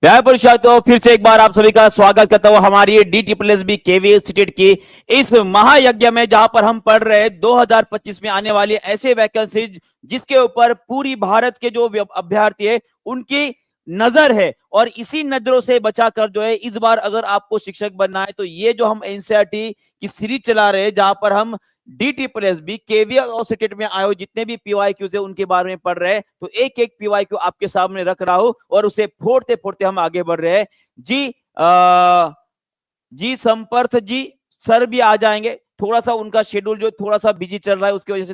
प्यारे पुरुषों, तो फिर से एक बार आप सभी का स्वागत करता हूं हमारी DSSB केवीएस सीटेट की इस महायज्ञ में, जहां पर हम पढ़ रहे हैं 2025 में आने वाली ऐसे वैकेंसीज जिसके ऊपर पूरी भारत के जो अभ्यर्थी है उनकी नजर है। और इसी नजरों से बचाकर जो है इस बार अगर आपको शिक्षक बनना है तो ये जो हम एनसीईआरटी की सीरीज चला रहे हैं, जहां पर हम DSSB केवीएस और सीटेट में आए जितने भी PYQs है उनके बारे में पढ़ रहे हैं, तो एक एक PYQ आपके सामने रख रहा हूं और उसे फोड़ते फोड़ते हम आगे बढ़ रहे हैं। जी संपर्थ जी सर भी आ जाएंगे। थोड़ा सा उनका शेड्यूल जो थोड़ा सा बिजी चल रहा है उसकी वजह से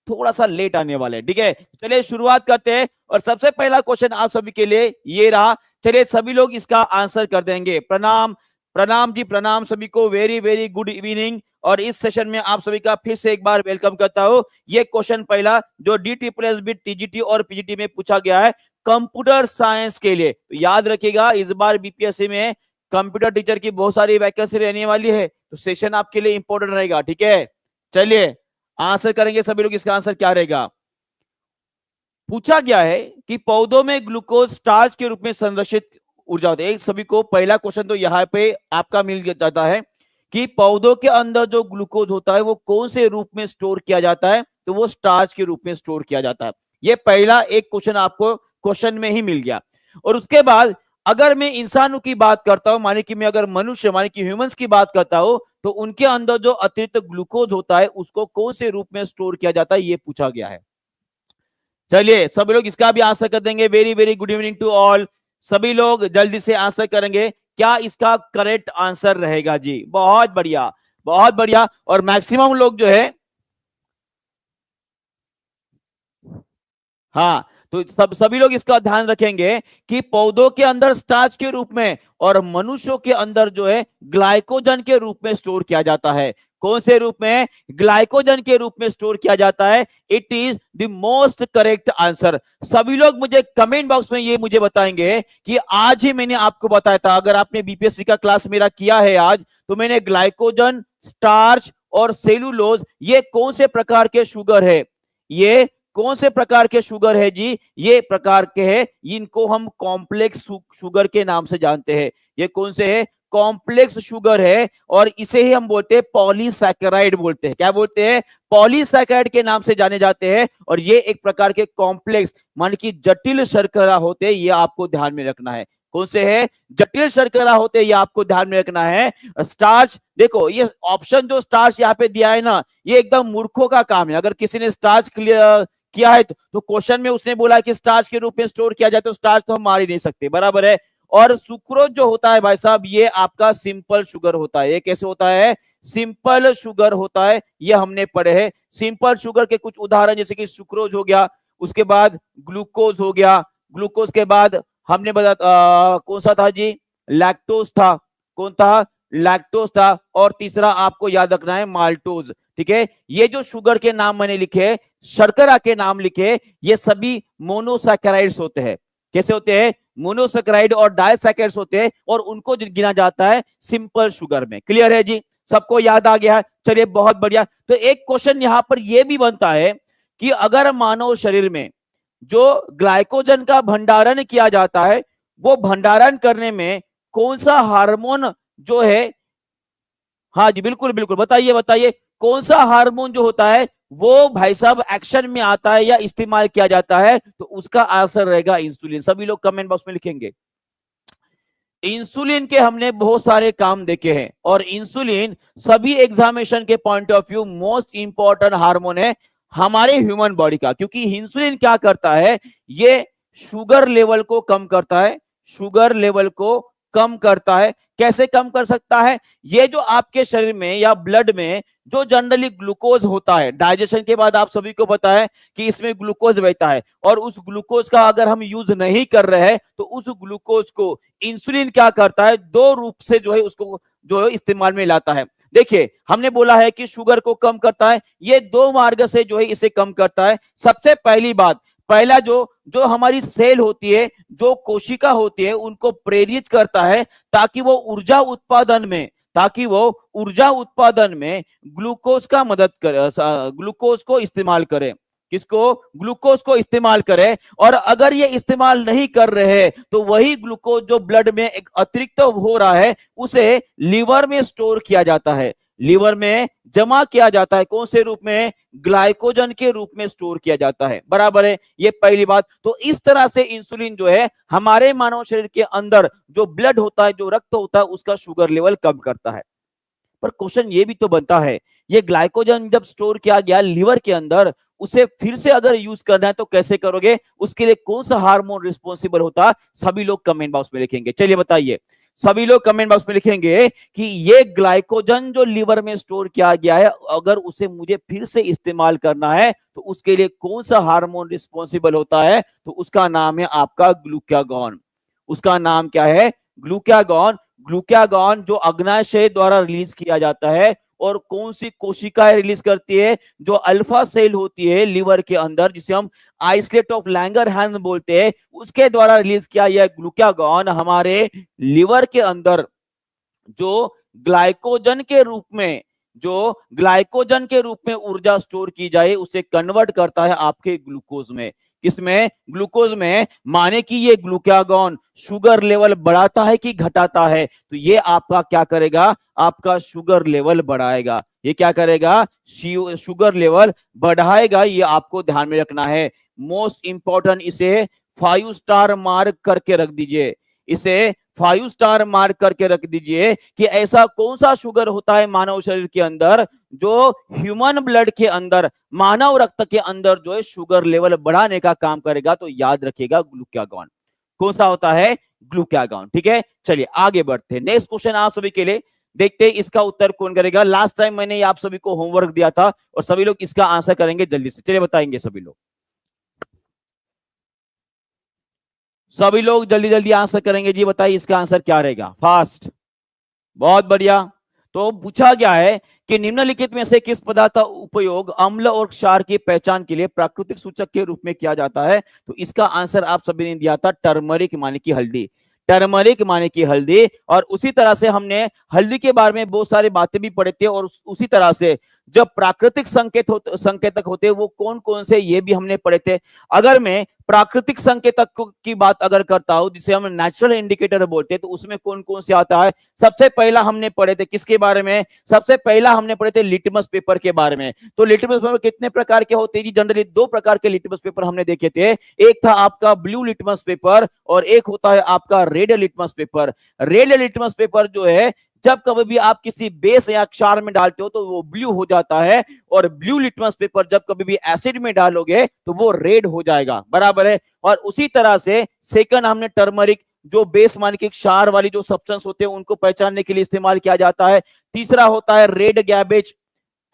थोड़ा सा लेट आने वाले हैं। ठीक है, चलिए शुरुआत करते हैं। और सबसे पहला क्वेश्चन आप सभी के लिए ये रहा। चलिए सभी लोग इसका आंसर कर देंगे। प्रणाम प्रणाम जी, प्रणाम सभी को, वेरी वेरी गुड इवनिंग। और इस सेशन में आप सभी का फिर से एक बार वेलकम करता हूं। ये क्वेश्चन पहला जो DSSB TGT और PGT में पूछा गया है कंप्यूटर साइंस के लिए, तो याद रखिएगा इस बार BPSC में कंप्यूटर टीचर की बहुत सारी वैकेंसी रहने वाली है, तो सेशन आपके लिए इंपॉर्टेंट रहेगा। ठीक है, चलिए आंसर करेंगे सभी लोग। इसका आंसर क्या रहेगा? पूछा गया है कि पौधों में ग्लूकोज स्टार्च के रूप में संरक्षित ऊर्जा होती है। सभी को पहला क्वेश्चन तो यहाँ पे आपका मिल जाता है कि पौधों के अंदर जो ग्लूकोज होता है वो कौन से रूप में स्टोर किया जाता है, तो वो स्टार्च के रूप में स्टोर किया जाता है। ये पहला एक क्वेश्चन आपको क्वेश्चन में ही मिल गया। और उसके बाद अगर मैं इंसानों की बात करता हूं, माने कि मैं अगर मनुष्य माने कि ह्यूमंस की बात करता हूं, तो उनके अंदर जो अतिरिक्त ग्लूकोज होता है उसको कौन से रूप में स्टोर किया जाता है, ये पूछा गया है। चलिए सभी लोग इसका भी आंसर कर देंगे। Very very good evening to all. सभी लोग जल्दी से आंसर करेंगे। क्या इसका करेक्ट आंसर रहेगा? जी बहुत बढ़िया, बहुत बढ़िया। और मैक्सिमम लोग जो है, हाँ, तो सभी लोग इसका ध्यान रखेंगे कि पौधों के अंदर स्टार्च के रूप में और मनुष्यों के अंदर जो है ग्लाइकोजन के रूप में स्टोर किया जाता है। कौन से रूप में? ग्लाइकोजन के रूप में स्टोर किया जाता है। It is the most correct answer. सभी लोग मुझे कमेंट बॉक्स में ये मुझे बताएंगे कि आज ही मैंने आपको बताया था, अगर आपने BPSC का क्लास मेरा किया है आज, तो मैंने ग्लाइकोजन, स्टार्च और सेलुलोज ये कौन से प्रकार के शुगर है, ये कौन से प्रकार के शुगर है जी? ये प्रकार के हैं, इनको हम कॉम्प्लेक्स शुगर के नाम से जानते हैं। ये कौन से है? कॉम्प्लेक्स शुगर है। और इसे ही हम बोलते हैं पॉलीसैकेराइड बोलते हैं। क्या बोलते हैं? पॉलीसैकेराइड के नाम से जाने जाते हैं। और ये एक प्रकार के कॉम्प्लेक्स मान की जटिल शर्करा होते हैं, ये आपको ध्यान में रखना है। कौन से है? जटिल शर्करा होते हैं, ये आपको ध्यान में रखना है। स्टार्च, देखो ये ऑप्शन जो स्टार्च यहाँ पे दिया है ना, ये एकदम मूर्खों का काम है। अगर किसी ने स्टार्च क्लियर किया है तो क्वेश्चन में उसने बोला कि स्टार्च के रूप में स्टोर किया जाए, तो स्टार्च तो हम मार ही नहीं सकते, बराबर है। और सुक्रोज जो होता है भाई साहब, ये आपका सिंपल शुगर होता है। ये कैसे होता है? सिंपल शुगर होता है। ये हमने पढ़े हैं। सिंपल शुगर के कुछ उदाहरण जैसे कि सुक्रोज हो गया, उसके बाद ग्लूकोज हो गया, ग्लूकोज के बाद हमने बता कौन सा था जी? लैक्टोज था। कौन था? लैक्टोज था। और तीसरा आपको याद रखना है माल्टोज। ठीक है, ये जो शुगर के नाम मैंने लिखे, शर्करा के नाम लिखे, ये सभी मोनोसैकेराइड्स होते हैं। कैसे होते हैं? मोनोसैकेराइड और डाइसैकेराइड्स होते हैं, और उनको गिना जाता है सिंपल शुगर में। क्लियर है जी? सबको याद आ गया है? चलिए बहुत बढ़िया। तो एक क्वेश्चन यहां पर यह भी बनता है कि अगर मानव शरीर में जो ग्लाइकोजन का भंडारण किया जाता है, वो भंडारण करने में कौन सा हार्मोन जो है, हाँ जी बिल्कुल बिल्कुल, बताइए बताइए, कौन सा हार्मोन जो होता है वो भाई साहब एक्शन में आता है या इस्तेमाल किया जाता है, तो उसका आंसर रहेगा इंसुलिन। सभी लोग कमेंट बॉक्स में लिखेंगे। इंसुलिन के हमने बहुत सारे काम देखे हैं, और इंसुलिन सभी एग्जामिनेशन के point of view most important hormone है हमारे ह्यूमन बॉडी का। क्योंकि इंसुलिन क्या करता है? ये शुगर लेवल को कम करता है। शुगर लेवल को कम करता है। कैसे कम कर सकता है? ये जो आपके शरीर में या ब्लड में जो जनरली ग्लूकोज होता है, डाइजेशन के बाद आप सभी को पता है कि इसमें ग्लूकोज बहता है, और उस ग्लूकोज का अगर हम यूज नहीं कर रहे हैं तो उस ग्लूकोज को इंसुलिन क्या करता है? दो रूप से जो है उसको जो है इस्तेमाल में लाता है। देखिए हमने बोला है कि शुगर को कम करता है, ये दो मार्ग से जो है इसे कम करता है। सबसे पहली बात, पहला जो जो हमारी सेल होती है, जो कोशिका होती है, उनको प्रेरित करता है ताकि वो ऊर्जा उत्पादन में ग्लूकोज का मदद करे, ग्लूकोज को इस्तेमाल करे। किसको? ग्लूकोज को इस्तेमाल करें। और अगर ये इस्तेमाल नहीं कर रहे हैं तो वही ग्लूकोज जो ब्लड में एक अतिरिक्त हो रहा है उसे लीवर में स्टोर किया जाता है, लीवर में जमा किया जाता है। कौन से रूप में? ग्लाइकोजन के रूप में स्टोर किया जाता है। बराबर है, ये पहली बात। तो इस तरह से इंसुलिन जो है हमारे मानव शरीर के अंदर जो ब्लड होता है, जो रक्त होता है, उसका शुगर लेवल कम करता है। पर क्वेश्चन ये भी तो बनता है, ये ग्लाइकोजन जब स्टोर किया गया लीवर के अंदर, उसे फिर से अगर यूज करना है तो कैसे करोगे? उसके लिए कौन सा हार्मोन रिस्पॉन्सिबल होता? सभी लोग कमेंट बॉक्स में लिखेंगे। चलिए बताइए, सभी लोग कमेंट बॉक्स में लिखेंगे कि ये ग्लाइकोजन जो लीवर में स्टोर किया गया है, अगर उसे मुझे फिर से इस्तेमाल करना है तो उसके लिए कौन सा हार्मोन रिस्पॉन्सिबल होता है? तो उसका नाम है आपका ग्लूकागॉन। उसका नाम क्या है? ग्लूकागॉन। ग्लूकागॉन जो अग्नाशय द्वारा रिलीज किया जाता है। और कौन सी कोशिकाएं रिलीज करती है? जो अल्फा सेल होती है लीवर के अंदर, जिसे हम आइसलेट ऑफ लैंगरहैंस बोलते हैं, उसके द्वारा रिलीज किया यह ग्लूकागॉन हमारे लीवर के अंदर जो ग्लाइकोजन के रूप में, जो ग्लाइकोजन के रूप में ऊर्जा स्टोर की जाए उसे कन्वर्ट करता है आपके ग्लूकोज में। किसमें? ग्लूकोज में। माने कि ये ग्लूकागॉन शुगर लेवल बढ़ाता है कि घटाता है? तो ये आपका क्या करेगा? आपका शुगर लेवल बढ़ाएगा। ये क्या करेगा? शुगर लेवल बढ़ाएगा। ये आपको ध्यान में रखना है। मोस्ट इंपॉर्टेंट, इसे 5 स्टार मार्क करके रख दीजिए। इसे 5 स्टार मार्क करके रख दीजिए कि ऐसा कौन सा शुगर होता है मानव शरीर के अंदर जो ह्यूमन ब्लड के अंदर, मानव रक्त के अंदर जो है शुगर लेवल बढ़ाने का काम करेगा? तो याद रखिएगा ग्लूकागॉन। कौन सा होता है? ग्लूकागॉन। ठीक है, चलिए आगे बढ़ते हैं। नेक्स्ट क्वेश्चन आप सभी के लिए, देखते हैं इसका उत्तर कौन करेगा। लास्ट टाइम मैंने आप सभी को होमवर्क दिया था और सभी लोग इसका आंसर करेंगे जल्दी से। चलिए बताएंगे सभी लोग, सभी लोग जल्दी जल्दी आंसर करेंगे जी। बताइए इसका आंसर क्या रहेगा, फास्ट। बहुत बढ़िया। तो पूछा गया है कि निम्नलिखित में से किस पदार्थ का उपयोग अम्ल और क्षार की पहचान के लिए प्राकृतिक सूचक के रूप में किया जाता है? तो इसका आंसर आप सभी ने दिया था टर्मरिक माने की हल्दी। टर्मरिक माने की हल्दी। और उसी तरह से हमने हल्दी के बारे में बहुत सारी बातें भी पढ़े थे। और उसी तरह से जब प्राकृतिक संकेतक होते हैं वो कौन कौन से, ये भी हमने पढ़े थे। अगर मैं प्राकृतिक संकेतक की बात अगर करता हूं, जिसे हम नेचुरल इंडिकेटर बोलते हैं, तो उसमें कौन कौन से आता है? सबसे पहला हमने पढ़े थे किसके बारे में? सबसे पहला हमने पढ़े थे लिटमस पेपर के बारे में। तो लिटमस पेपर कितने प्रकार के होते हैं जी? जनरली 2 प्रकार के लिटमस पेपर हमने देखे थे। एक था आपका ब्लू लिटमस पेपर और एक होता है आपका red litmus paper. Red litmus paper जो है, जब कभी भी आप किसी बेस या क्षार में डालते हो तो वो ब्लू हो जाता है। और ब्लू लिटमस पेपर जब कभी भी एसिड में डालोगे तो वो रेड हो जाएगा। बराबर है। और उसी तरह से सेकंड हमने टर्मरिक, जो बेस मान के क्षार वाली जो सब्सटेंस होते हैं उनको पहचानने के लिए इस्तेमाल किया जाता है। तीसरा होता है रेड गैबेज,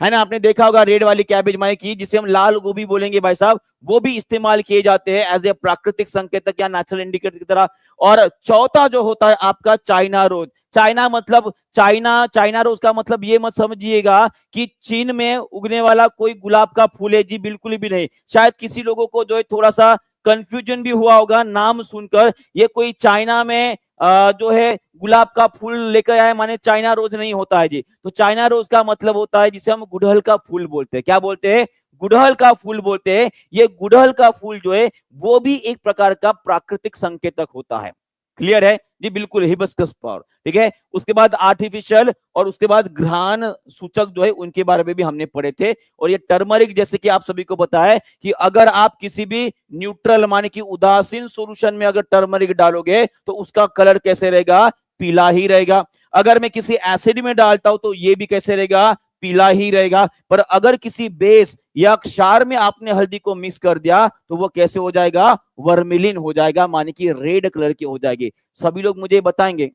है ना, आपने देखा होगा रेड वाली कैबेज माई की, जिसे हम लाल गोभी बोलेंगे भाई साहब, वो भी इस्तेमाल किए जाते हैं एज ए प्राकृतिक संकेतक या नेचुरल इंडिकेटर की तरह। और चौथा जो होता है आपका चाइना रोज। चाइना मतलब चाइना रोज का मतलब ये मत समझिएगा कि चीन में उगने वाला कोई गुलाब का फूल है जी, बिल्कुल भी नहीं। शायद किसी लोगों को जो है थोड़ा सा कंफ्यूजन भी हुआ होगा नाम सुनकर, ये कोई चाइना में जो है गुलाब का फूल लेकर आए माने चाइना रोज नहीं होता है जी। तो चाइना रोज का मतलब होता है जिसे हम गुड़हल का फूल बोलते हैं। क्या बोलते हैं? गुड़हल का फूल बोलते हैं। ये गुड़हल का फूल जो है वो भी एक प्रकार का प्राकृतिक संकेतक होता है। क्लियर है जी? बिल्कुल, हिबिस्कस फ्लावर। ठीक है, उसके बाद आर्टिफिशियल और उसके बाद घ्राण सूचक जो है उनके बारे में भी हमने पढ़े थे। और ये टर्मरिक, जैसे कि आप सभी को पता है कि अगर आप किसी भी न्यूट्रल माने कि उदासीन सॉल्यूशन में अगर टर्मरिक डालोगे तो उसका कलर कैसे रहेगा? पीला ही रहेगा। अगर मैं किसी एसिड में डालता हूं तो ये भी कैसे रहेगा? पीला ही रहेगा। पर अगर किसी बेस या क्षार में आपने हल्दी को मिक्स कर दिया तो वो कैसे हो जाएगा? वर्मिलिन हो जाएगा, माने कि रेड कलर की हो जाएगी। सभी लोग मुझे बताएंगे,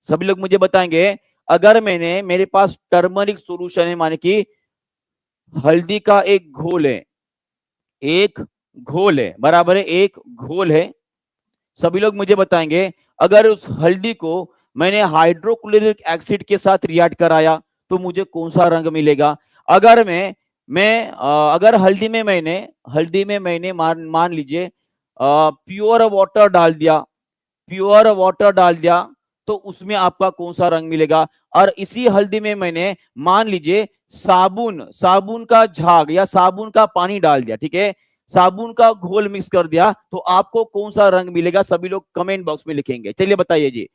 सभी लोग मुझे बताएंगे, अगर मेरे पास टर्मरिक सॉल्यूशन है, माने कि हल्दी का एक घोल है, एक घोल है, बराबर है, एक घोल है। सभी लोग मुझे बताएंगे, अगर उस हल्दी को मैंने हाइड्रोक्लोरिक एसिड के साथ रिएक्ट कराया तो मुझे कौन सा रंग मिलेगा? अगर अगर हल्दी में मैंने मान लीजिए प्योर वाटर डाल दिया, प्योर वाटर डाल दिया, तो उसमें आपका कौन सा रंग मिलेगा? और इसी हल्दी में मैंने मान लीजिए साबुन का झाग या साबुन का पानी डाल दिया, ठीक है, साबुन का घोल मिक्स कर दिया तो आपको कौन सा रंग मिलेगा? सभी लोग कमेंट बॉक्स में लिखेंगे। चलिए बताइए जी।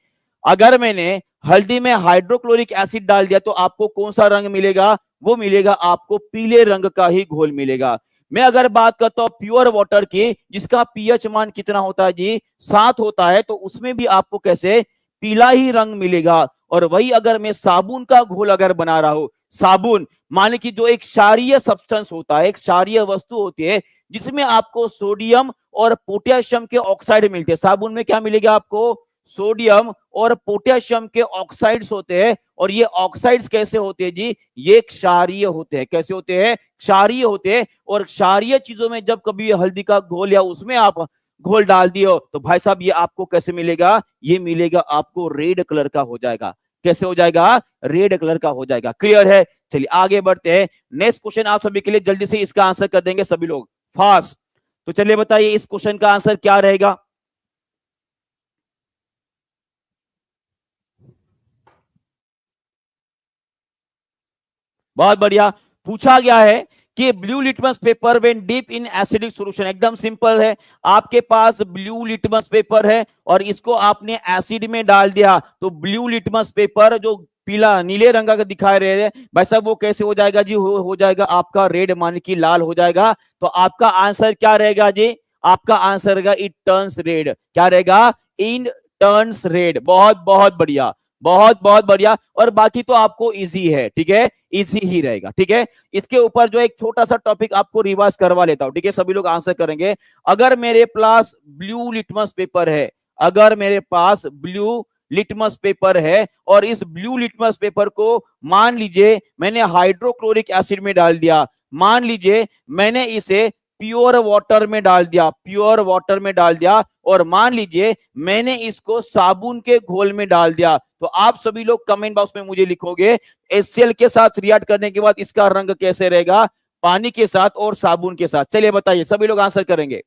अगर मैंने हल्दी में हाइड्रोक्लोरिक एसिड डाल दिया तो आपको कौन सा रंग मिलेगा? वो मिलेगा आपको पीले रंग का ही घोल मिलेगा। मैं अगर बात करता हूं प्योर वाटर की, जिसका पीएच मान कितना होता है जी? 7 होता है, तो उसमें भी आपको कैसे पीला ही रंग मिलेगा। और वही अगर मैं साबुन का घोल अगर बना रहा हूं, साबुन मान की जो एक क्षारीय सब्सटेंस होता है, एक क्षारीय वस्तु होती है, जिसमें आपको सोडियम और पोटेशियम के ऑक्साइड मिलते हैं। साबुन में क्या मिलेगा आपको? सोडियम और पोटेशियम के ऑक्साइड्स होते हैं। और ये ऑक्साइड्स कैसे होते हैं जी? ये क्षारीय होते हैं। कैसे होते हैं? क्षारीय होते हैं। और क्षारीय चीजों में जब कभी हल्दी का घोल या उसमें आप घोल डाल दियो तो भाई साहब ये आपको कैसे मिलेगा? ये मिलेगा आपको रेड कलर का हो जाएगा। कैसे हो जाएगा? रेड कलर का हो जाएगा। क्लियर है? चलिए आगे बढ़ते हैं। नेक्स्ट क्वेश्चन आप सभी के लिए जल्दी से इसका आंसर कर देंगे सभी लोग फास्ट। तो चलिए बताइए इस क्वेश्चन का आंसर क्या रहेगा? बहुत बढ़िया। पूछा गया है कि blue litmus paper when deep in acidic solution. एकदम सिंपल है। आपके पास ब्लू लिटमस पेपर है और इसको आपने एसिड में डाल दिया तो ब्लू लिटमस पेपर जो पीला नीले रंग का दिखा रहे हैं भाई साहब, वो कैसे हो जाएगा जी? हो जाएगा आपका रेड, मान की लाल हो जाएगा। तो आपका आंसर क्या रहेगा जी? आपका आंसर रहेगा इट टर्न्स रेड। क्या रहेगा? In turns red. बहुत बहुत बढ़िया, बहुत बहुत बढ़िया। और बाकी तो आपको इजी है, ठीक है, इजी ही रहेगा। ठीक है, इसके ऊपर जो एक छोटा सा टॉपिक आपको रिवाइज करवा लेता हूं, ठीक है, सभी लोग आंसर करेंगे। अगर मेरे पास ब्लू लिटमस पेपर है, अगर मेरे पास ब्लू लिटमस पेपर है और इस ब्लू लिटमस पेपर को मान लीजिए मैंने हाइड्रोक्लोरिक एसिड में डाल दिया, मान लीजिए मैंने इसे प्योर वाटर में डाल दिया, प्योर वाटर में डाल दिया, और मान लीजिए मैंने इसको साबुन के घोल में डाल दिया, तो आप सभी लोग कमेंट बॉक्स में मुझे लिखोगे HCl के साथ रिएक्ट करने के बाद इसका रंग कैसे रहेगा, पानी के साथ और साबुन के साथ। चलिए बताइए, सभी लोग आंसर करेंगे।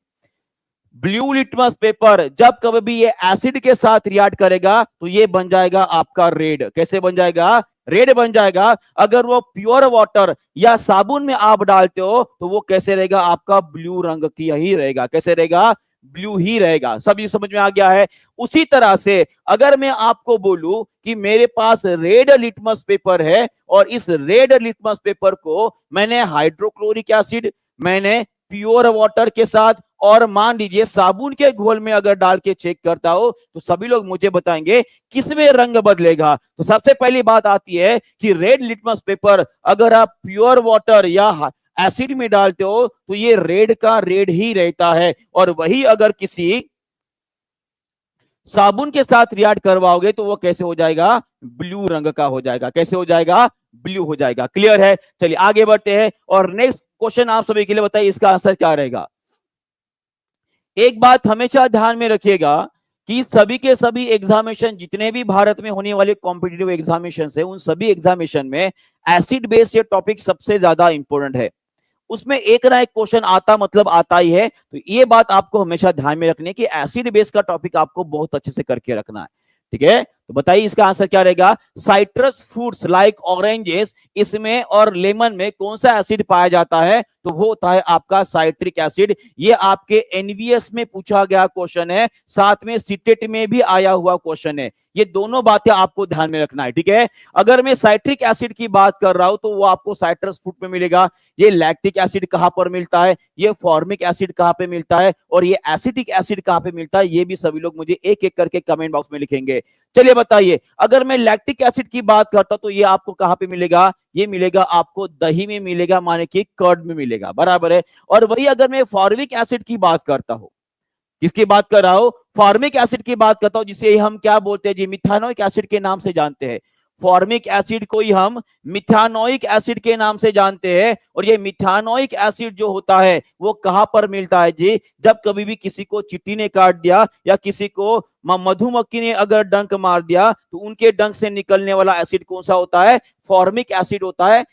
ब्लू लिटमस पेपर जब कभी भी ये एसिड के साथ रिएक्ट करेगा तो ये बन जाएगा आपका रेड। कैसे बन जाएगा? रेड बन जाएगा। अगर वो प्योर वाटर या साबुन में आप डालते हो तो वो कैसे रहेगा? आपका ब्लू रंग की ही रहेगा। कैसे रहेगा? ब्लू ही रहेगा। सभी समझ में आ गया है? उसी तरह से अगर मैं आपको बोलूं कि मेरे पास रेड लिटमस पेपर है और इस रेड लिटमस पेपर को मैंने हाइड्रोक्लोरिक एसिड, मैंने प्योर वाटर के साथ और मान लीजिए साबुन के घोल में अगर डाल के चेक करता हो तो सभी लोग मुझे बताएंगे किसमें रंग बदलेगा। तो सबसे पहली बात आती है कि रेड लिटमस पेपर अगर आप प्योर वाटर या एसिड में डालते हो तो ये रेड का रेड ही रहता है, और वही अगर किसी साबुन के साथ रिएक्ट करवाओगे तो वो कैसे हो जाएगा? ब्लू रंग का हो जाएगा। कैसे हो जाएगा? ब्लू हो जाएगा। क्लियर है? चलिए आगे बढ़ते हैं और नेक्स्ट क्वेश्चन आप सभी के लिए बताइए इसका आंसर क्या रहेगा। एक बात हमेशा ध्यान में रखिएगा कि सभी के सभी एग्जामिनेशन, जितने भी भारत में होने वाले कॉम्पिटिटिव एग्जामिनेशन है, उन सभी एग्जामिनेशन में एसिड बेस ये टॉपिक सबसे ज्यादा इंपॉर्टेंट है। उसमें एक ना एक क्वेश्चन आता मतलब आता ही है। तो ये बात आपको हमेशा ध्यान में रखनी है कि एसिड बेस का टॉपिक आपको बहुत अच्छे से करके रखना है। ठीक है, तो बताइए इसका आंसर क्या रहेगा। साइट्रस फ्रूट्स लाइक ऑरेंजेस, इसमें और लेमन में कौन सा एसिड पाया जाता है? तो वो होता है आपका साइट्रिक एसिड। ये आपके एनवीएस में पूछा गया क्वेश्चन है, साथ में सीटेट में भी आया हुआ क्वेश्चन है। ये दोनों बातें आपको ध्यान में रखना है। ठीक है, अगर मैं साइट्रिक एसिड की बात कर रहा हूं तो वो आपको साइट्रस फ्रूट में मिलेगा। ये लैक्टिक एसिड कहां पर मिलता है, ये फॉर्मिक एसिड कहां पे मिलता है, और ये एसिटिक एसिड कहां पे मिलता है, ये भी सभी लोग मुझे एक एक करके कमेंट बॉक्स में लिखेंगे। चलिए बताइए, अगर मैं लैक्टिक एसिड की बात करता तो ये आपको कहां पे मिलेगा? ये मिलेगा आपको दही में मिलेगा, माने कि कर्ड में मिलेगा। बराबर है। और वही अगर मैं फॉर्मिक एसिड की बात करता हूं, किसकी बात कर रहा हूं? फॉर्मिक एसिड की बात करता हूं, जिसे हम क्या बोलते हैं जी? मिथानोइक एसिड के नाम से जानते हैं। फॉर्मिक एसिड को ही हम मिथानोइक एसिड के नाम से जानते हैं। और ये मिथानोइक एसिड जो होता है वो कहां पर मिलता है जी? जब कभी भी किसी को चींटी ने काट दिया या किसी को मधुमक्खी ने अगर डंक मार दिया तो उनके डंक से निकलने वाला एसिड कौन सा होता है? फॉर्मिक एसिड होता है।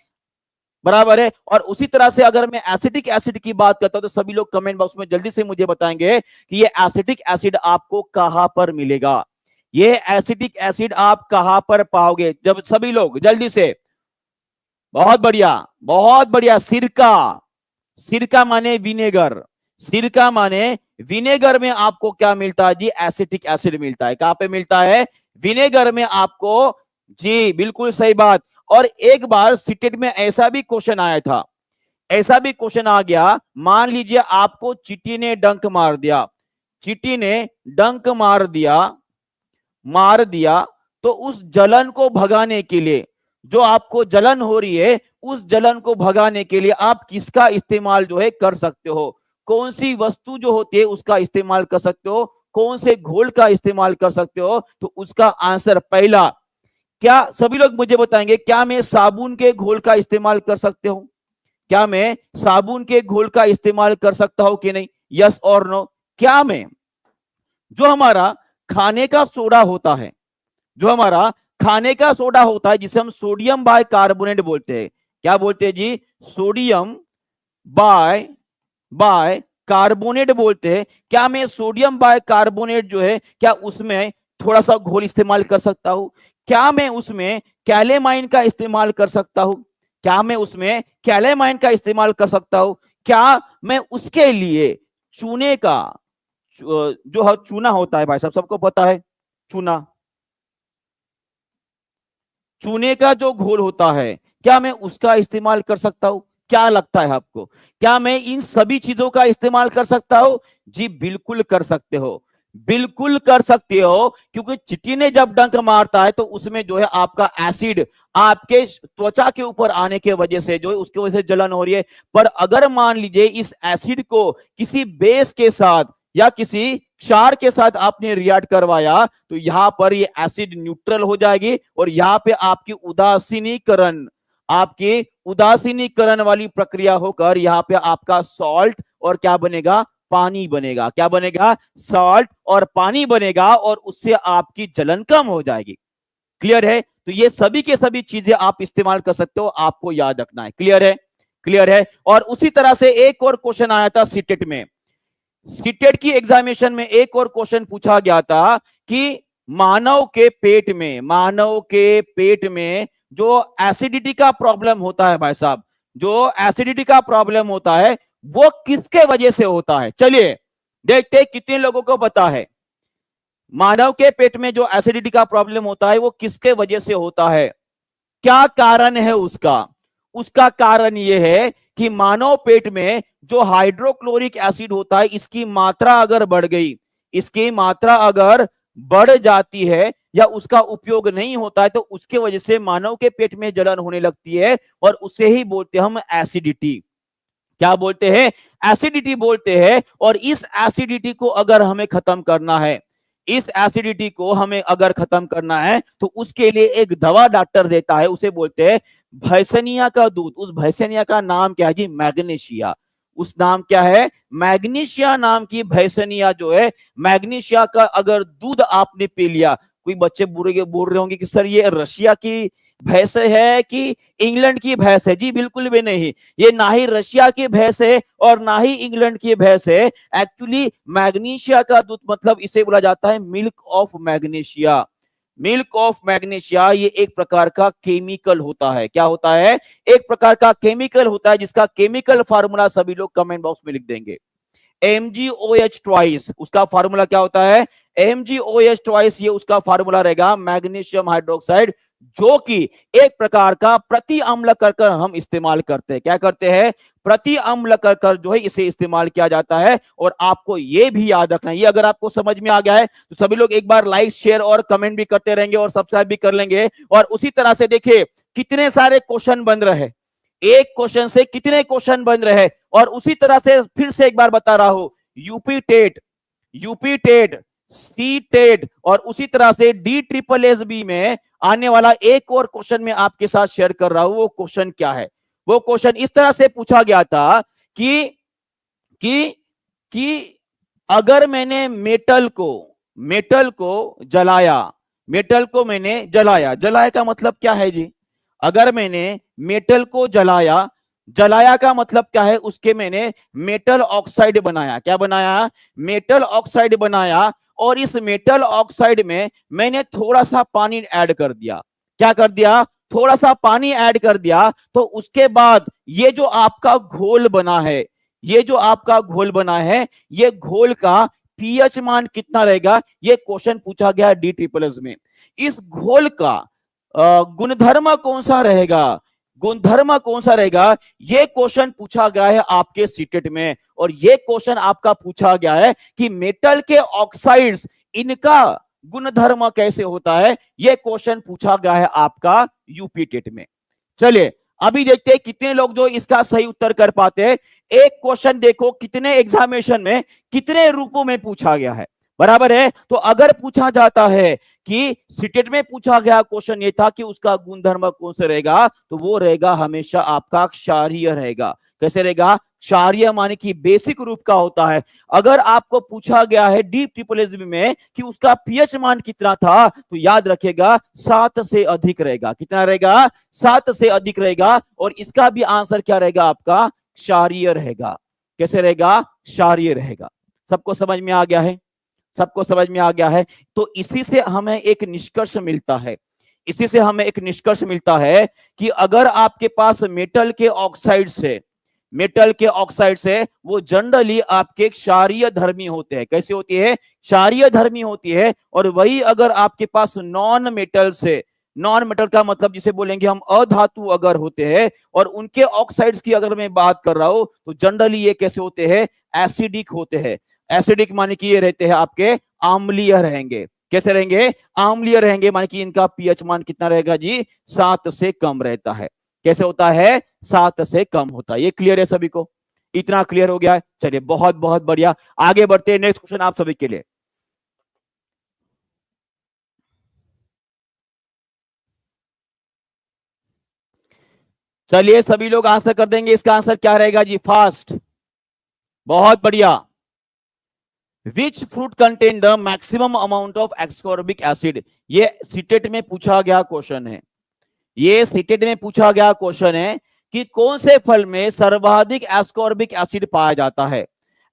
बराबर है। और उसी तरह से अगर मैं एसिटिक एसिड की बात करता हूं तो सभी लोग कमेंट बॉक्स में जल्दी से मुझे बताएंगे कि ये एसिटिक एसिड आपको कहां पर मिलेगा। ये एसिटिक एसिड आप कहां पर पाओगे? जब सभी लोग जल्दी से, बहुत बढ़िया, बहुत बढ़िया। सिरका, सिरका माने विनेगर, सिरका माने विनेगर में आपको क्या मिलता है जी? एसिटिक एसिड मिलता है। कहां पे मिलता है? विनेगर में आपको। जी बिल्कुल सही बात। और एक बार सीटेट में ऐसा भी क्वेश्चन आया था, ऐसा भी क्वेश्चन आ गया, मान लीजिए आपको चींटी ने डंक मार दिया, चींटी ने डंक मार दिया, तो उस जलन को भगाने के लिए, जो आपको जलन हो रही है, उस जलन को भगाने के लिए आप किसका इस्तेमाल जो है कर सकते हो? कौन सी वस्तु जो होती है उसका इस्तेमाल कर सकते हो? कौन से घोल का इस्तेमाल कर सकते हो? तो उसका आंसर पहला, क्या सभी लोग मुझे बताएंगे, क्या मैं साबुन के घोल का इस्तेमाल कर सकते हूं? क्या मैं साबुन के घोल का इस्तेमाल कर सकता हूं कि नहीं? यस और नो? क्या मैं, जो हमारा खाने का सोडा होता है, जो हमारा खाने का सोडा होता है, जिसे हम सोडियम बाय कार्बोनेट बोलते हैं, क्या बोलते हैं जी? सोडियम बाय बाय कार्बोनेट बोलते हैं। क्या मैं सोडियम बाय कार्बोनेट जो है, क्या उसमें थोड़ा सा घोल इस्तेमाल कर सकता हूं? क्या मैं उसमें कैलेमाइन का इस्तेमाल कर सकता हूं? क्या मैं उसमें कैलेमाइन का इस्तेमाल कर सकता हूं? क्या मैं उसके लिए चूने का, जो चूना होता है भाई साहब, सबको पता है चूना, चूने का जो घोल होता है, क्या मैं उसका इस्तेमाल कर सकता हूं? क्या लगता है आपको? क्या मैं इन सभी चीजों का इस्तेमाल कर सकता हूं? जी बिल्कुल कर सकते हो, बिल्कुल कर सकते हो, क्योंकि चींटी ने जब डंक मारता है तो उसमें जो है आपका एसिड आपके त्वचा के ऊपर आने के वजह से जो है उसकी वजह से जलन हो रही है। पर अगर मान लीजिए इस एसिड को किसी बेस के साथ या किसी क्षार के साथ आपने रिएक्ट करवाया, तो यहां पर ये एसिड न्यूट्रल हो जाएगी और यहां पे आपकी उदासीनीकरण वाली प्रक्रिया होकर यहां पे आपका सॉल्ट और क्या बनेगा? पानी बनेगा। क्या बनेगा? सॉल्ट और पानी बनेगा, और उससे आपकी जलन कम हो जाएगी। क्लियर है? तो ये सभी के सभी चीजें आप इस्तेमाल कर सकते हो, आपको याद रखना है। क्लियर है? क्लियर है? और उसी तरह से एक और क्वेश्चन आया था सीटेट में, सीटेट की एग्जामिनेशन में एक और क्वेश्चन पूछा गया था कि मानव के पेट में जो एसिडिटी का प्रॉब्लम होता है भाई साहब, जो एसिडिटी का प्रॉब्लम होता है वो किसके वजह से होता है? चलिए देखते कितने लोगों को पता है मानव के पेट में जो एसिडिटी का प्रॉब्लम होता है वो किसके वजह से होता है? क्या कारण है उसका? उसका कारण यह है कि मानव पेट में जो हाइड्रोक्लोरिक एसिड होता है, इसकी मात्रा अगर बढ़ गई, इसकी मात्रा अगर बढ़ जाती है या उसका उपयोग नहीं होता है, तो उसके वजह से मानव के पेट में जलन होने लगती है, और उसे ही बोलते हम एसिडिटी। क्या बोलते हैं? एसिडिटी बोलते हैं। और इस एसिडिटी को अगर हमें खत्म करना है, इस एसिडिटी को हमें अगर खत्म करना है, तो उसके लिए एक दवा डॉक्टर देता है, उसे बोलते हैं भैंसनिया का दूध। उस भैंसनिया का नाम क्या है जी? मैग्नीशिया। उस नाम क्या है? मैग्नीशिया नाम की भैंसनिया जो है, मैग्नीशिया का अगर दूध आपने पी लिया, कोई बच्चे बोल रहे होंगे कि सर ये रशिया की भैंस है कि इंग्लैंड की भैंस है? जी बिल्कुल भी नहीं, ये ना ही रशिया की भैंस है और ना ही इंग्लैंड की भैंस है। एक्चुअली मैग्नीशिया का दूध मतलब इसे बोला जाता है milk of magnesia. Milk of magnesia ये एक प्रकार का केमिकल होता है। क्या होता है? एक प्रकार का केमिकल होता है, जिसका केमिकल फार्मूला सभी लोग कमेंट बॉक्स में लिख देंगे। MgOH ट्वाइस, उसका फार्मूला क्या होता है? MgOH ट्वाइस, ये उसका फार्मूला रहेगा, मैग्नीशियम हाइड्रोक्साइड, जो कि एक प्रकार का प्रति अम्ल कर हम इस्तेमाल करते हैं। क्या करते हैं? प्रति अम्ल कर जो है इसे इस्तेमाल किया जाता है। और आपको ये भी याद रखना है, ये अगर आपको समझ में आ गया है तो सभी लोग एक बार लाइक शेयर और कमेंट भी करते रहेंगे और सब्सक्राइब भी कर लेंगे। और उसी तरह से देखिए कितने सारे क्वेश्चन बन रहे हैं, एक क्वेश्चन से कितने क्वेश्चन बन रहे हैं। और उसी तरह से फिर से एक बार बता रहा हूं, यूपी टेट, सी टेट और उसी तरह से DSSB में आने वाला एक और क्वेश्चन में आपके साथ शेयर कर रहा हूं। वो क्वेश्चन क्या है? वो क्वेश्चन इस तरह से पूछा गया था कि कि अगर मैंने मेटल को जलाया का मतलब क्या है जी? अगर मैंने मेटल को जलाया का मतलब क्या है? उसके मैंने मेटल ऑक्साइड बनाया। क्या बनाया? मेटल ऑक्साइड बनाया। और इस मेटल ऑक्साइड में मैंने थोड़ा सा पानी ऐड कर दिया। क्या कर दिया? थोड़ा सा पानी ऐड कर दिया। तो उसके बाद ये जो आपका घोल बना है, ये जो आपका घोल बना है, ये घोल का पीएच मान कितना रहेगा, ये क्वेश्चन पूछा गया डी ट्रिपल एस में। इस घोल का गुणधर्म कौन सा रहेगा, गुणधर्म कौन सा रहेगा, ये क्वेश्चन पूछा गया है आपके सीटेट में। और ये क्वेश्चन आपका पूछा गया है कि मेटल के ऑक्साइड्स, इनका गुणधर्म कैसे होता है, ये क्वेश्चन पूछा गया है आपका यूपी टेट में। चलिए अभी देखते हैं कितने लोग जो इसका सही उत्तर कर पाते हैं। एक क्वेश्चन देखो कितने एग्जामिनेशन में कितने रूपों में पूछा गया है, बराबर है। तो अगर पूछा जाता है कि सीटेट में पूछा गया क्वेश्चन ये था कि उसका गुणधर्म कौन से रहेगा, तो वो रहेगा हमेशा आपका क्षारीय रहेगा। कैसे रहेगा, क्षारीय माने कि बेसिक रूप का होता है। अगर आपको पूछा गया है डी ट्रिपल एस में कि उसका पीएच मान कितना था, तो याद रखिएगा 7 से अधिक रहेगा। कितना रहेगा, 7 से अधिक रहेगा। और इसका भी आंसर क्या रहेगा आपका, क्षारीय रहेगा। कैसे रहेगा, क्षारीय रहेगा। सबको समझ में आ गया है, सबको समझ में आ गया है। तो इसी से हमें एक निष्कर्ष मिलता है, इसी से हमें एक निष्कर्ष मिलता है कि अगर आपके पास मेटल के ऑक्साइड से, मेटल के ऑक्साइड से, वो जनरली आपके क्षारीय धर्मी होते हैं। कैसे होती है, क्षारीय धर्मी होती है। और वही अगर आपके पास नॉन मेटल से, नॉन मेटल का मतलब जिसे बोलेंगे हम अधातु अगर होते हैं, और उनके ऑक्साइड्स की अगर मैं बात कर रहा हूं, तो जनरली ये कैसे होते हैं, एसिडिक होते हैं। एसिडिक माने कि ये रहते हैं आपके आम्लीय रहेंगे। कैसे रहेंगे, आम्लीय रहेंगे, माने कि इनका पीएच मान कितना रहेगा जी, 7 से कम रहता है। कैसे होता है, 7 से कम होता है। ये क्लियर है सभी को, इतना क्लियर हो गया है। चलिए बहुत बहुत बढ़िया, आगे बढ़ते हैं। नेक्स्ट क्वेश्चन आप सभी के लिए। चलिए सभी लोग आंसर कर देंगे, इसका आंसर क्या रहेगा जी, फास्ट, बहुत बढ़िया। Which fruit contain the maximum amount of ascorbic acid, ये सीटेट में पूछा गया क्वेश्चन है। ये सीटेट में पूछा गया क्वेश्चन है कि कौन से फल में सर्वाधिक एस्कॉर्बिक एसिड पाया जाता है।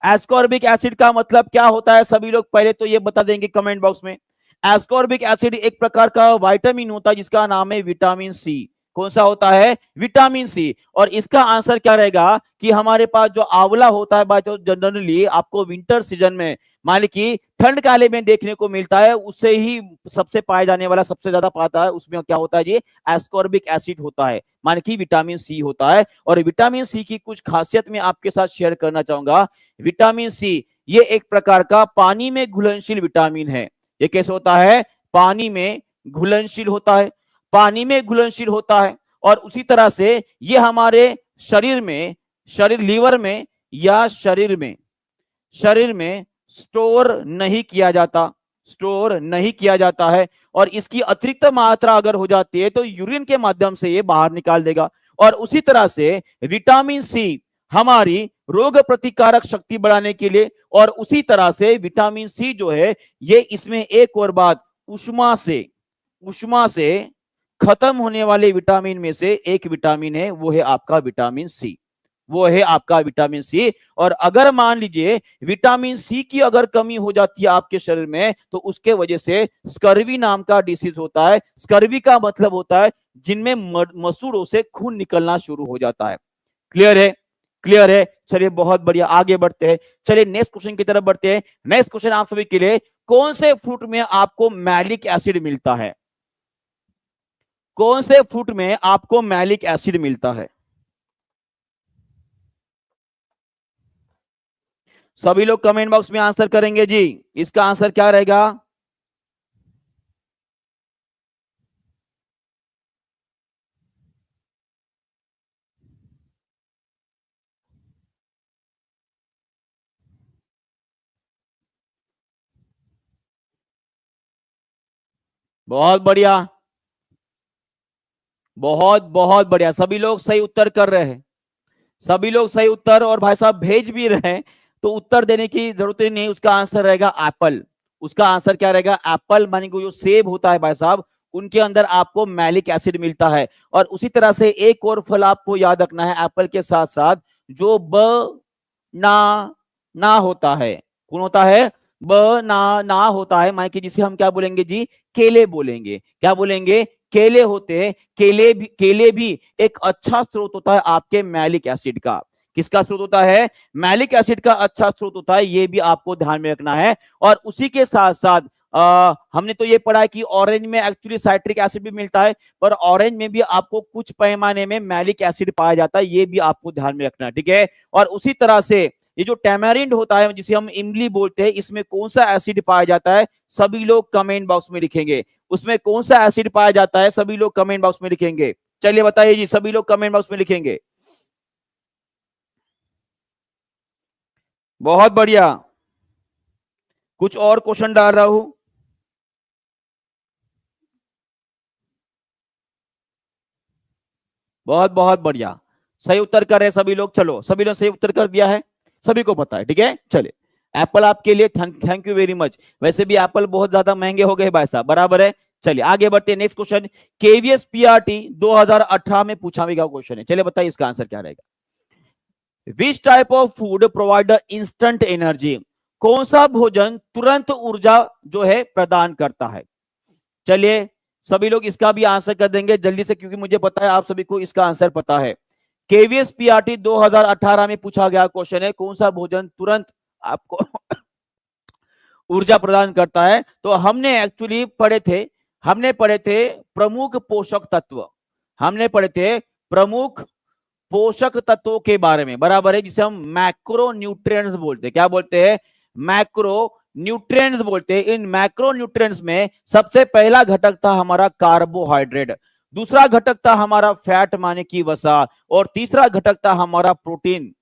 एस्कॉर्बिक एसिड का मतलब क्या होता है, सभी लोग पहले तो ये बता देंगे कमेंट बॉक्स में। एस्कॉर्बिक एसिड एक प्रकार का विटामिन होता है जिसका नाम है विटामिन सी। कौन सा होता है, विटामिन सी। और इसका आंसर क्या रहेगा कि हमारे पास जो आंवला होता है बात जनरली आपको विंटर सीजन में, मान ली ठंड काले में देखने को मिलता है, उससे ही सबसे पाया जाने वाला, सबसे ज्यादा पाता है उसमें क्या होता है जी, एस्कॉर्बिक एसिड होता है, मान की विटामिन सी होता है। और विटामिन सी की कुछ खासियत मैं आपके साथ शेयर करना चाहूंगा। विटामिन सी ये एक प्रकार का पानी में घुलनशील विटामिन है। ये कैसे होता है, पानी में घुलनशील होता है, पानी में घुलनशील होता है। और उसी तरह से ये हमारे शरीर में, शरीर लीवर में या शरीर में स्टोर नहीं किया जाता, स्टोर नहीं किया जाता है। और इसकी अतिरिक्त मात्रा अगर हो जाती है तो यूरिन के माध्यम से ये बाहर निकाल देगा। और उसी तरह से विटामिन सी हमारी रोग प्रतिकारक शक्ति बढ़ाने के लिए, और उसी तरह से विटामिन सी जो है ये इसमें एक और बात, उष्मा से खत्म होने वाले विटामिन में से एक विटामिन है, वो है आपका विटामिन सी, वो है आपका विटामिन सी। और अगर मान लीजिए विटामिन सी की अगर कमी हो जाती है आपके शरीर में, तो उसके वजह से स्कर्वी नाम का डिसीज होता है। स्कर्वी का मतलब होता है जिनमें मसूड़ों से खून निकलना शुरू हो जाता है। क्लियर है, क्लियर है। चलिए बहुत बढ़िया, आगे बढ़ते हैं। चलिए नेक्स्ट क्वेश्चन की तरफ बढ़ते हैं। नेक्स्ट क्वेश्चन आप सभी के लिए, कौन से फ्रूट में आपको मैलिक एसिड मिलता है, कौन से फ्रूट में आपको मैलिक एसिड मिलता है। सभी लोग कमेंट बॉक्स में आंसर करेंगे जी, इसका आंसर क्या रहेगा। बहुत बढ़िया, बहुत बहुत बढ़िया, सभी लोग सही उत्तर कर रहे हैं, सभी लोग सही उत्तर और भाई साहब भेज भी रहे हैं। तो उत्तर देने की जरूरत ही नहीं, उसका आंसर रहेगा एप्पल। उसका आंसर क्या रहेगा, एप्पल। माने जो सेब होता है भाई साहब, उनके अंदर आपको मैलिक एसिड मिलता है। और उसी तरह से एक और फल आपको याद रखना है एप्पल के साथ साथ, जो ब ना ना होता है। कौन होता है, ब ना होता है, माने कि जिसे हम क्या बोलेंगे जी, केले बोलेंगे। क्या बोलेंगे, केले होते हैं। केले भी एक अच्छा स्रोत होता है आपके मैलिक एसिड का। किसका स्रोत होता है? मैलिक एसिड का अच्छा स्रोत होता है, ये भी आपको ध्यान में रखना है। और उसी के साथ साथ हमने तो ये पढ़ा है कि ऑरेंज में एक्चुअली साइट्रिक एसिड भी मिलता है, पर ऑरेंज में भी आपको कुछ पैमाने में मैलिक एसिड पाया जाता है, ये भी आपको ध्यान में रखना है, ठीक है। और उसी तरह से ये जो टैमारिंड होता है, जिसे हम इमली बोलते हैं, इसमें कौन सा एसिड पाया जाता है? सभी लोग कमेंट बॉक्स में लिखेंगे। उसमें कौन सा एसिड पाया जाता है? सभी लोग कमेंट बॉक्स में लिखेंगे। चलिए बताइए जी, सभी लोग कमेंट बॉक्स में लिखेंगे। बहुत बढ़िया। कुछ और क्वेश्चन डाल रहा हूं। बहुत बहुत बढ़िया, सही उत्तर कर रहे सभी लोग। चलो, सभी ने सही उत्तर कर दिया है, सभी को पता है, ठीक है। चलिए, एप्पल आपके लिए थैंक यू वेरी मच। वैसे भी एप्पल बहुत ज्यादा महंगे हो गए भाई साहब, बराबर है। चलिए आगे बढ़ते हैं। नेक्स्ट क्वेश्चन केवीएस पीआरटी 2018 में पूछा गया क्वेश्चन है। चलिए बताइए इसका आंसर क्या रहेगा? Which type of food provide instant energy? कौन सा भोजन तुरंत ऊर्जा जो है प्रदान करता है? चलिए सभी लोग इसका भी आंसर कर देंगे जल्दी से, क्योंकि मुझे पता है आप सभी को इसका आंसर पता है। केवीएस पीआरटी 2018 में पूछा गया क्वेश्चन है, कौन सा भोजन तुरंत आपको ऊर्जा प्रदान करता है? तो हमने एक्चुअली पढ़े थे प्रमुख पोषक तत्व। हमने पढ़े थे प्रमुख पोषक तत्वों के बारे में, बराबर है, जिसे हम मैक्रो न्यूट्रिएंट्स बोलते हैं। क्या बोलते हैं? मैक्रो न्यूट्रिएंट्स बोलते हैं। इन मैक्रो न्यूट्रिएंट्स में सबसे पहला घटक था हमारा कार्बोहाइड्रेट, दूसरा घटक था हमारा फैट माने की वसा, और तीसरा घटक था हमारा प्रोटीन।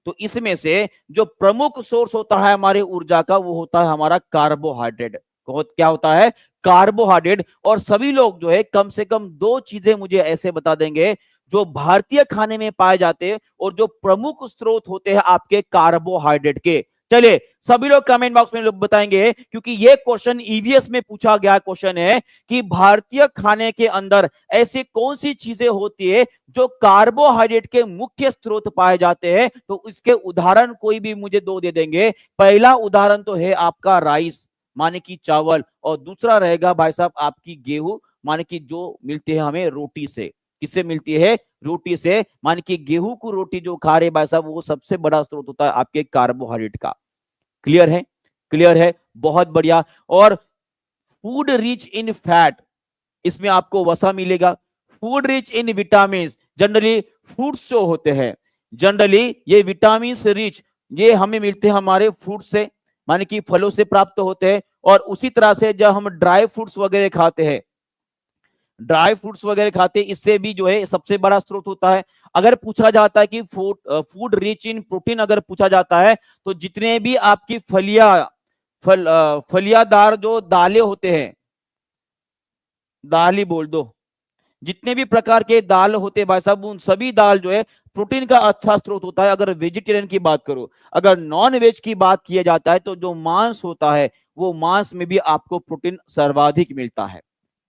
तो इसमें से जो प्रमुख सोर्स होता है हमारे ऊर्जा का, वो होता है हमारा कार्बोहाइड्रेट। क्या होता है? कार्बोहाइड्रेट। और सभी लोग जो है कम से कम दो चीजें मुझे ऐसे बता देंगे जो भारतीय खाने में पाए जाते हैं और जो प्रमुख स्रोत होते हैं आपके कार्बोहाइड्रेट के। चलिए सभी लोग कमेंट बॉक्स में लोग बताएंगे, क्योंकि ये क्वेश्चन ईवीएस में पूछा गया क्वेश्चन है कि भारतीय खाने के अंदर ऐसी कौन सी चीजें होती है जो कार्बोहाइड्रेट के मुख्य स्रोत पाए जाते हैं। तो इसके उदाहरण कोई भी मुझे दो दे देंगे। पहला उदाहरण तो है आपका राइस माने की चावल, और दूसरा रहेगा भाई साहब आपकी गेहूं माने की जो मिलती है हमें रोटी से। किससे मिलती है? रोटी से। मान की गेहूं को रोटी जो खा रहे भाई साहब, वो सबसे बड़ा स्रोत होता है आपके कार्बोहाइड्रेट का। क्लियर है? क्लियर है, बहुत बढ़िया। और फूड रिच इन फैट, इसमें आपको वसा मिलेगा। Food rich in vitamin, generally fruits जो होते हैं, जनरली ये विटामिन रिच ये हमें मिलते हैं हमारे फ्रूट से, माने कि फलों से प्राप्त होते हैं। और उसी तरह से जब हम ड्राई फ्रूट्स वगैरह खाते हैं, इससे भी जो है सबसे बड़ा स्रोत होता है। अगर पूछा जाता है कि फूड रिच इन प्रोटीन अगर पूछा जाता है, तो जितने भी आपकी फलियादार जो दालें होते हैं, दाल ही बोल दो, जितने भी प्रकार के दाल होते हैं भाई साहब, उन सभी दाल जो है प्रोटीन का अच्छा स्रोत होता है। अगर वेजिटेरियन की बात करो, अगर नॉन वेज की बात किया जाता है, तो जो मांस होता है वो मांस में भी आपको प्रोटीन सर्वाधिक मिलता है।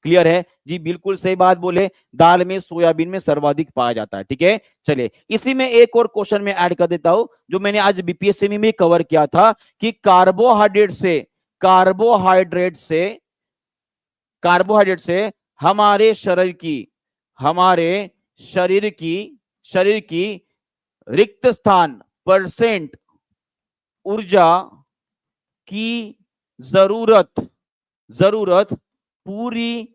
क्लियर है जी? बिल्कुल सही बात बोले, दाल में सोयाबीन में सर्वाधिक पाया जाता है, ठीक है। चलिए इसी में एक और क्वेश्चन में ऐड कर देता हूं, जो मैंने आज बीपीएससी में भी कवर किया था कि कार्बोहाइड्रेट से हमारे शरीर की रिक्त स्थान परसेंट ऊर्जा की जरूरत पूरी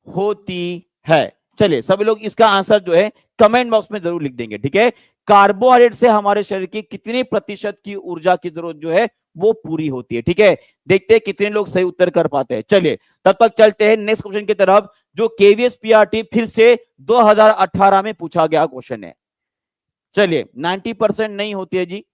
होती है। चलिए सभी लोग इसका आंसर जो है कमेंट बॉक्स में जरूर लिख देंगे, ठीक है। कार्बोहाइड्रेट से हमारे शरीर की कितनी प्रतिशत की ऊर्जा की जरूरत जो है वो पूरी होती है, ठीक है। देखते हैं कितने लोग सही उत्तर कर पाते हैं। चलिए तब तक चलते हैं नेक्स्ट क्वेश्चन की तरफ, जो केवीएस पीआरटी फिर से 2018 में पूछा गया क्वेश्चन है। चलिए 90% नहीं होती है जी,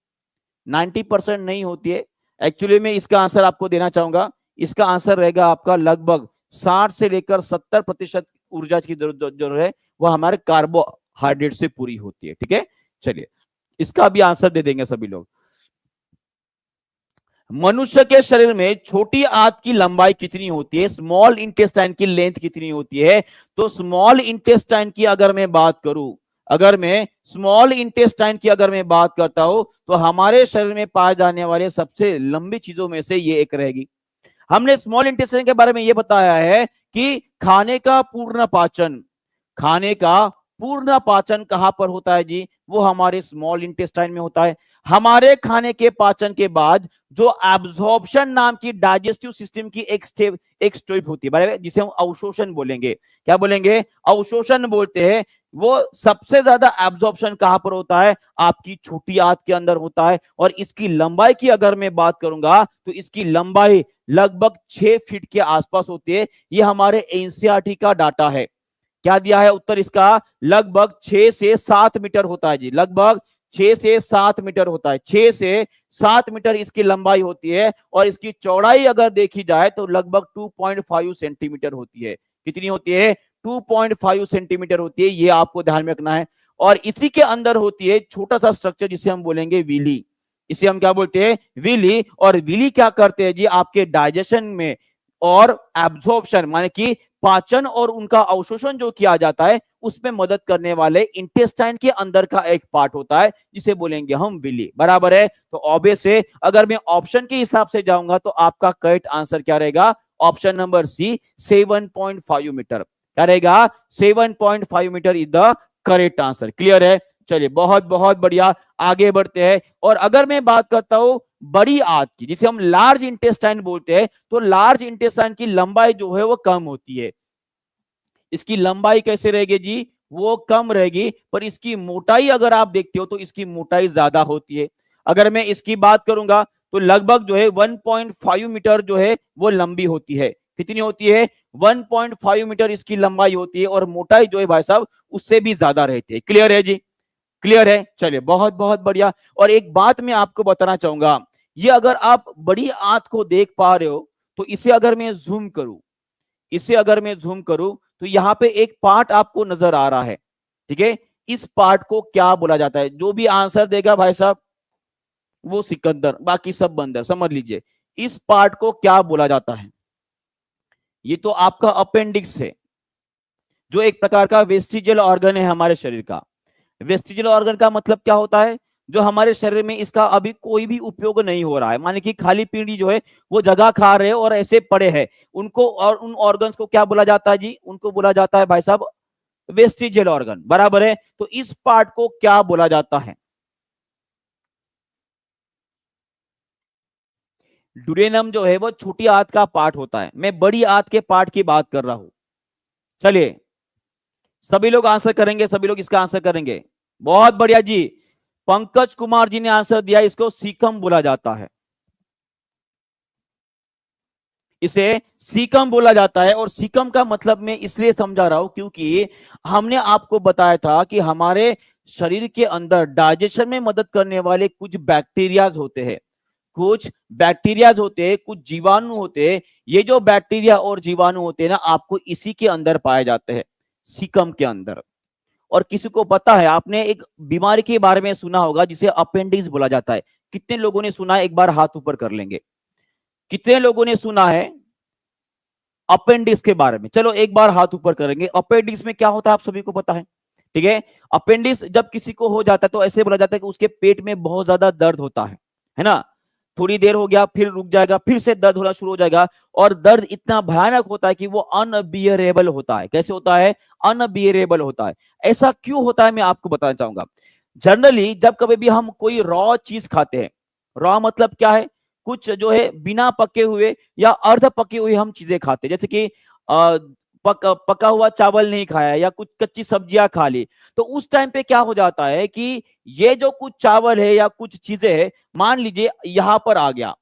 90% नहीं होती है। एक्चुअली में इसका आंसर आपको देना चाहूंगा, इसका आंसर रहेगा आपका लगभग 60 से लेकर 70% ऊर्जा की जो है वो हमारे कार्बोहाइड्रेट से पूरी होती है, ठीक है। चलिए इसका भी आंसर दे देंगे सभी लोग। मनुष्य के शरीर में छोटी आंत की लंबाई कितनी होती है? स्मॉल इंटेस्टाइन की लेंथ कितनी होती है? तो स्मॉल इंटेस्टाइन की अगर मैं बात करूं, स्मॉल इंटेस्टाइन की अगर मैं बात करता हूं, तो हमारे शरीर में पाए जाने वाले सबसे लंबी चीजों में से ये एक रहेगी। हमने स्मॉल इंटेस्टाइन के बारे में ये बताया है कि खाने का पूर्ण पाचन कहां पर होता है जी? वो हमारे स्मॉल इंटेस्टाइन में होता है। हमारे खाने के पाचन के बाद जो एब्जॉर्प्शन नाम की डाइजेस्टिव सिस्टम की एक स्टेप होती है, बराबर, जिसे हम अवशोषण बोलेंगे। क्या बोलेंगे? अवशोषण बोलते हैं। वो सबसे ज्यादा एब्जॉर्प्शन कहां पर होता है? आपकी छोटी आंत के अंदर होता है। और इसकी लंबाई की अगर मैं बात करूंगा तो इसकी लंबाई लगभग 6 फीट के आसपास होती है। ये हमारे एनसीईआरटी का डाटा है। क्या दिया है उत्तर इसका? लगभग 6 से 7 मीटर होता है जी। लगभग 6 से 7 मीटर होता है। 6 से 7 मीटर इसकी लंबाई होती है। और इसकी चौड़ाई अगर देखी जाए तो लगभग 2.5 सेंटीमीटर होती है। कितनी होती है? 2.5 सेंटीमीटर होती है। ये आपको ध्यान में रखना है। और इसी के अंदर होती है छोटा सा स्ट्रक्चर जिसे हम बोलेंगे विली। इसे हम क्या बोलते हैं? विली। और विली क्या करते हैं जी? आपके डाइजेशन में और एब्जॉर्प्शन माने कि पाचन और उनका अवशोषण जो किया जाता है उसमें मदद करने वाले इंटेस्टाइन के अंदर का एक पार्ट होता है जिसे बोलेंगे हम विली। बराबर है? तो ऑब्वियस है, अगर मैं ऑप्शन के हिसाब से जाऊंगा तो आपका करेक्ट आंसर क्या रहेगा? Option number C, 7.5 metre. क्या रहेगा? 7.5 metre is the correct answer. Clear है? चलिए, बहुत बहुत बढ़िया, आगे बढ़ते हैं। और अगर मैं बात करता हूं बड़ी आंत की, जिसे हम लार्ज इंटेस्टाइन बोलते हैं, तो लार्ज इंटेस्टाइन की लंबाई जो है वो कम होती है। इसकी लंबाई कैसे रहेगी जी? वो कम रहेगी। पर इसकी मोटाई अगर आप देखते हो तो इसकी मोटाई ज्यादा होती है। अगर मैं इसकी बात करूंगा तो लगभग जो है 1.5 मीटर जो है वो लंबी होती है। कितनी होती है? 1.5 मीटर इसकी लंबाई होती है। और मोटाई जो है भाई साहब उससे भी ज्यादा रहती है। क्लियर है जी? क्लियर है? चलिए, बहुत बहुत बढ़िया। और एक बात मैं आपको बताना चाहूंगा, ये अगर आप बड़ी आंत को देख पा रहे हो तो इसे अगर मैं जूम करूं, तो यहां पे एक पार्ट आपको नजर आ रहा है। ठीक है? इस पार्ट को क्या बोला जाता है? जो भी आंसर देगा भाई साहब वो सिकंदर, बाकी सब बंदर। समझ लीजिए, इस पार्ट को क्या बोला जाता है? ये तो आपका अपेंडिक्स है, जो एक प्रकार का वेस्टिजियल ऑर्गन है हमारे शरीर का। वेस्टिजियल ऑर्गन का मतलब क्या होता है? जो हमारे शरीर में इसका अभी कोई भी उपयोग नहीं हो रहा है, माने कि खाली पीढ़ी जो है वो जगह खा रहे हैं और ऐसे पड़े हैं उनको। और उन ऑर्गन्स को क्या बोला जाता है जी? उनको बोला जाता है भाई साहब वेस्टिजियल ऑर्गन। बराबर है? तो इस पार्ट को क्या बोला जाता है? ड्यूडेनम जो है वो छोटी आंत का पार्ट होता है। मैं बड़ी आंत के पार्ट की बात कर रहा हूं। चलिए, सभी लोग आंसर करेंगे, सभी लोग इसका आंसर करेंगे। बहुत बढ़िया जी, पंकज कुमार जी ने आंसर दिया, इसको सीकम बोला जाता है। इसे सीकम बोला जाता है। और सीकम का मतलब मैं इसलिए समझा रहा हूं क्योंकि हमने आपको बताया था कि हमारे शरीर के अंदर डाइजेशन में मदद करने वाले कुछ बैक्टीरियाज होते हैं, कुछ जीवाणु होते हैं। ये जो बैक्टीरिया और जीवाणु होते हैं ना, आपको इसी के अंदर पाए जाते हैं, सीकम के अंदर। और किसी को पता है, आपने एक बीमारी के बारे में सुना होगा जिसे अपेंडिक्स बोला जाता है। कितने लोगों ने सुना है? एक बार हाथ ऊपर कर लेंगे। कितने लोगों ने सुना है अपेंडिक्स के बारे में? चलो एक बार हाथ ऊपर करेंगे। अपेंडिक्स में क्या होता है आप सभी को पता है? ठीक है? अपेंडिक्स जब किसी को हो जाता है तो ऐसे बोला जाता है कि उसके पेट में बहुत ज्यादा दर्द होता है ना? थोड़ी देर हो गया, फिर रुक जाएगा, फिर से दर्द होना शुरू हो जाएगा। और दर्द इतना भयानक होता है कि वो अनबियरेबल होता है। कैसे होता है? अनबियरेबल होता है। ऐसा क्यों होता है मैं आपको बताना चाहूंगा। जनरली जब कभी भी हम कोई रॉ चीज खाते हैं, रॉ मतलब क्या है? कुछ जो है बिना पके हुए या अर्ध पके हुए हम चीजें खाते हैं। जैसे कि पका हुआ चावल नहीं खाया या कुछ कच्ची सब्जियां खा ली, तो उस टाइम पे क्या हो जाता है कि ये जो कुछ चावल है या कुछ चीजें है, मान लीजिए यहां पर आ गया,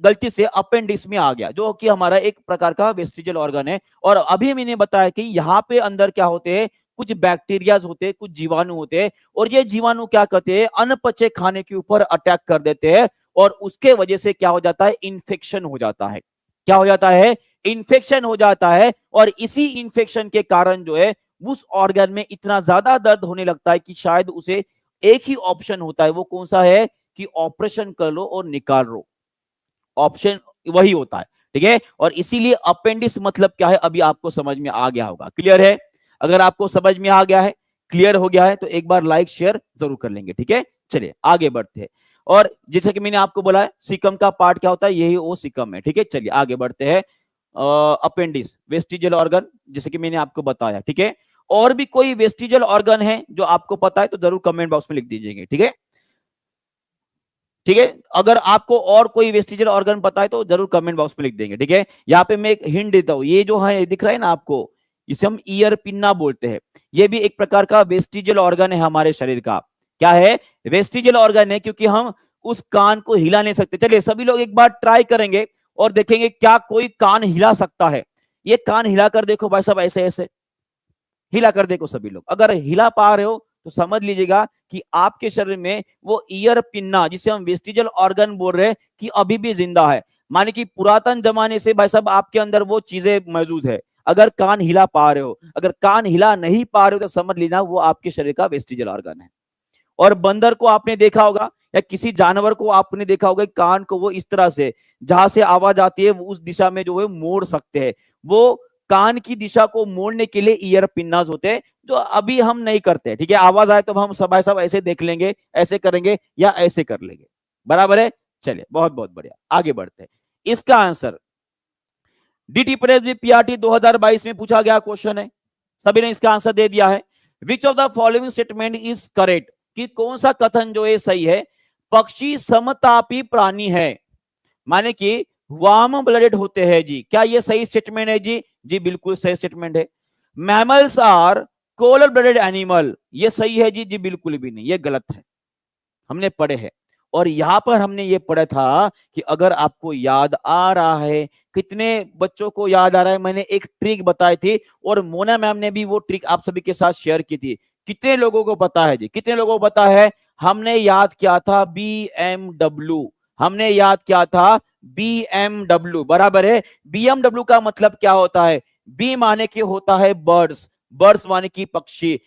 गलती से अपेंडिक्स में आ गया, जो कि हमारा एक प्रकार का वेस्टिजियल ऑर्गन है। और अभी मैंने बताया कि यहाँ पे अंदर क्या होते हैं? कुछ बैक्टीरियाज होते हैं, कुछ जीवाणु होते हैं। और ये जीवाणु क्या करते हैं? अनपचे खाने के ऊपर अटैक कर देते हैं। और उसके वजह से क्या हो जाता है? इन्फेक्शन हो जाता है। क्या हो जाता है? इन्फेक्शन हो जाता है। और इसी इन्फेक्शन के कारण जो है उस ऑर्गन में इतना ज्यादा दर्द होने लगता है कि शायद उसे एक ही ऑप्शन होता है। वो कौन सा है? कि ऑपरेशन कर लो और निकाल लो। ऑप्शन वही होता है। ठीक है? और इसीलिए अपेंडिक्स मतलब क्या है अभी आपको समझ में आ गया होगा। क्लियर है? अगर आपको समझ में आ गया है, क्लियर हो गया है, तो एक बार लाइक शेयर जरूर कर लेंगे। ठीक है? चलिए आगे बढ़ते हैं। और जैसे कि मैंने आपको बोला है सीकम का पार्ट क्या होता है, यही वो सीकम है। ठीक है? चलिए आगे बढ़ते हैं। अपेंडिक्स वेस्टिजियल ऑर्गन, जैसे कि मैंने आपको बताया। ठीक है? और भी कोई वेस्टिजियल ऑर्गन है जो आपको पता है तो जरूर कमेंट बॉक्स में लिख दीजिएगा, ठीक है? ठीक है, अगर आपको और कोई वेस्टिजियल ऑर्गन पता है तो जरूर कमेंट बॉक्स में लिख देंगे, ठीक है? यहाँ पे मैं एक हिंट देता हूं, ये जो है दिख रहा है ना आपको, इसे हम ईयर पिन्ना बोलते हैं। ये भी एक प्रकार का वेस्टिजियल ऑर्गन है हमारे शरीर का। क्या है? वेस्टिजियल ऑर्गन है, क्योंकि हम उस कान को हिला नहीं सकते। चलिए सभी लोग एक बार ट्राई करेंगे और देखेंगे क्या कोई कान हिला सकता है। ये कान हिला कर देखो भाई साहब, ऐसे ऐसे हिला कर देखो सभी लोग। अगर हिला पा रहे हो तो समझ लीजिएगा कि आपके शरीर में वो ईयर पिन्ना, जिसे हम वेस्टिजियल ऑर्गन बोल रहे हैं, कि अभी भी जिंदा है। माने कि पुरातन जमाने से भाई साहब आपके अंदर वो चीजें मौजूद है। अगर कान हिला पा रहे हो, अगर कान हिला नहीं पा रहे हो तो समझ लेना वो आपके शरीर का वेस्टिजियल ऑर्गन है। और बंदर को आपने देखा होगा या किसी जानवर को आपने देखा होगा, कान को वो इस तरह से जहां से आवाज आती है उस दिशा में जो है मोड़ सकते हैं। वो कान की दिशा को मोड़ने के लिए ईयर पिन्नाज होते हैं, जो अभी हम नहीं करते, ठीक है? आवाज आए तो हम सब ऐसे देख लेंगे, ऐसे करेंगे या ऐसे कर लेंगे, बराबर है? चलिए बहुत बहुत बढ़िया, आगे बढ़ते हैं। इसका आंसर डीटी पीआरटी 2022 में पूछा गया क्वेश्चन है, सभी ने इसका आंसर दे दिया है। Which of the following statement is correct, कि कौन सा कथन जो है सही है? पक्षी समतापी प्राणी है, माने कि वार्म ब्लडेड होते हैं जी। क्या ये सही स्टेटमेंट है जी? जी बिल्कुल सही स्टेटमेंट है। Mammals are cold blooded animal, ये सही है जी? जी बिल्कुल भी नहीं, ये गलत है, हमने पढ़े हैं। और यहां पर हमने ये पढ़ा था कि अगर आपको याद आ रहा है, कितने बच्चों को याद आ रहा है, मैंने एक ट्रिक बताई थी और मोना मैम ने भी वो ट्रिक आप सभी के साथ शेयर की थी। कितने लोगों को पता है जी? कितने लोगों को पता है? हमने याद किया था BMW, हमने याद किया था BMW, बराबर है? BMW का मतलब क्या होता है? बी माने के होता है बर्ड्स, बर्ड्स माने की पक्षी,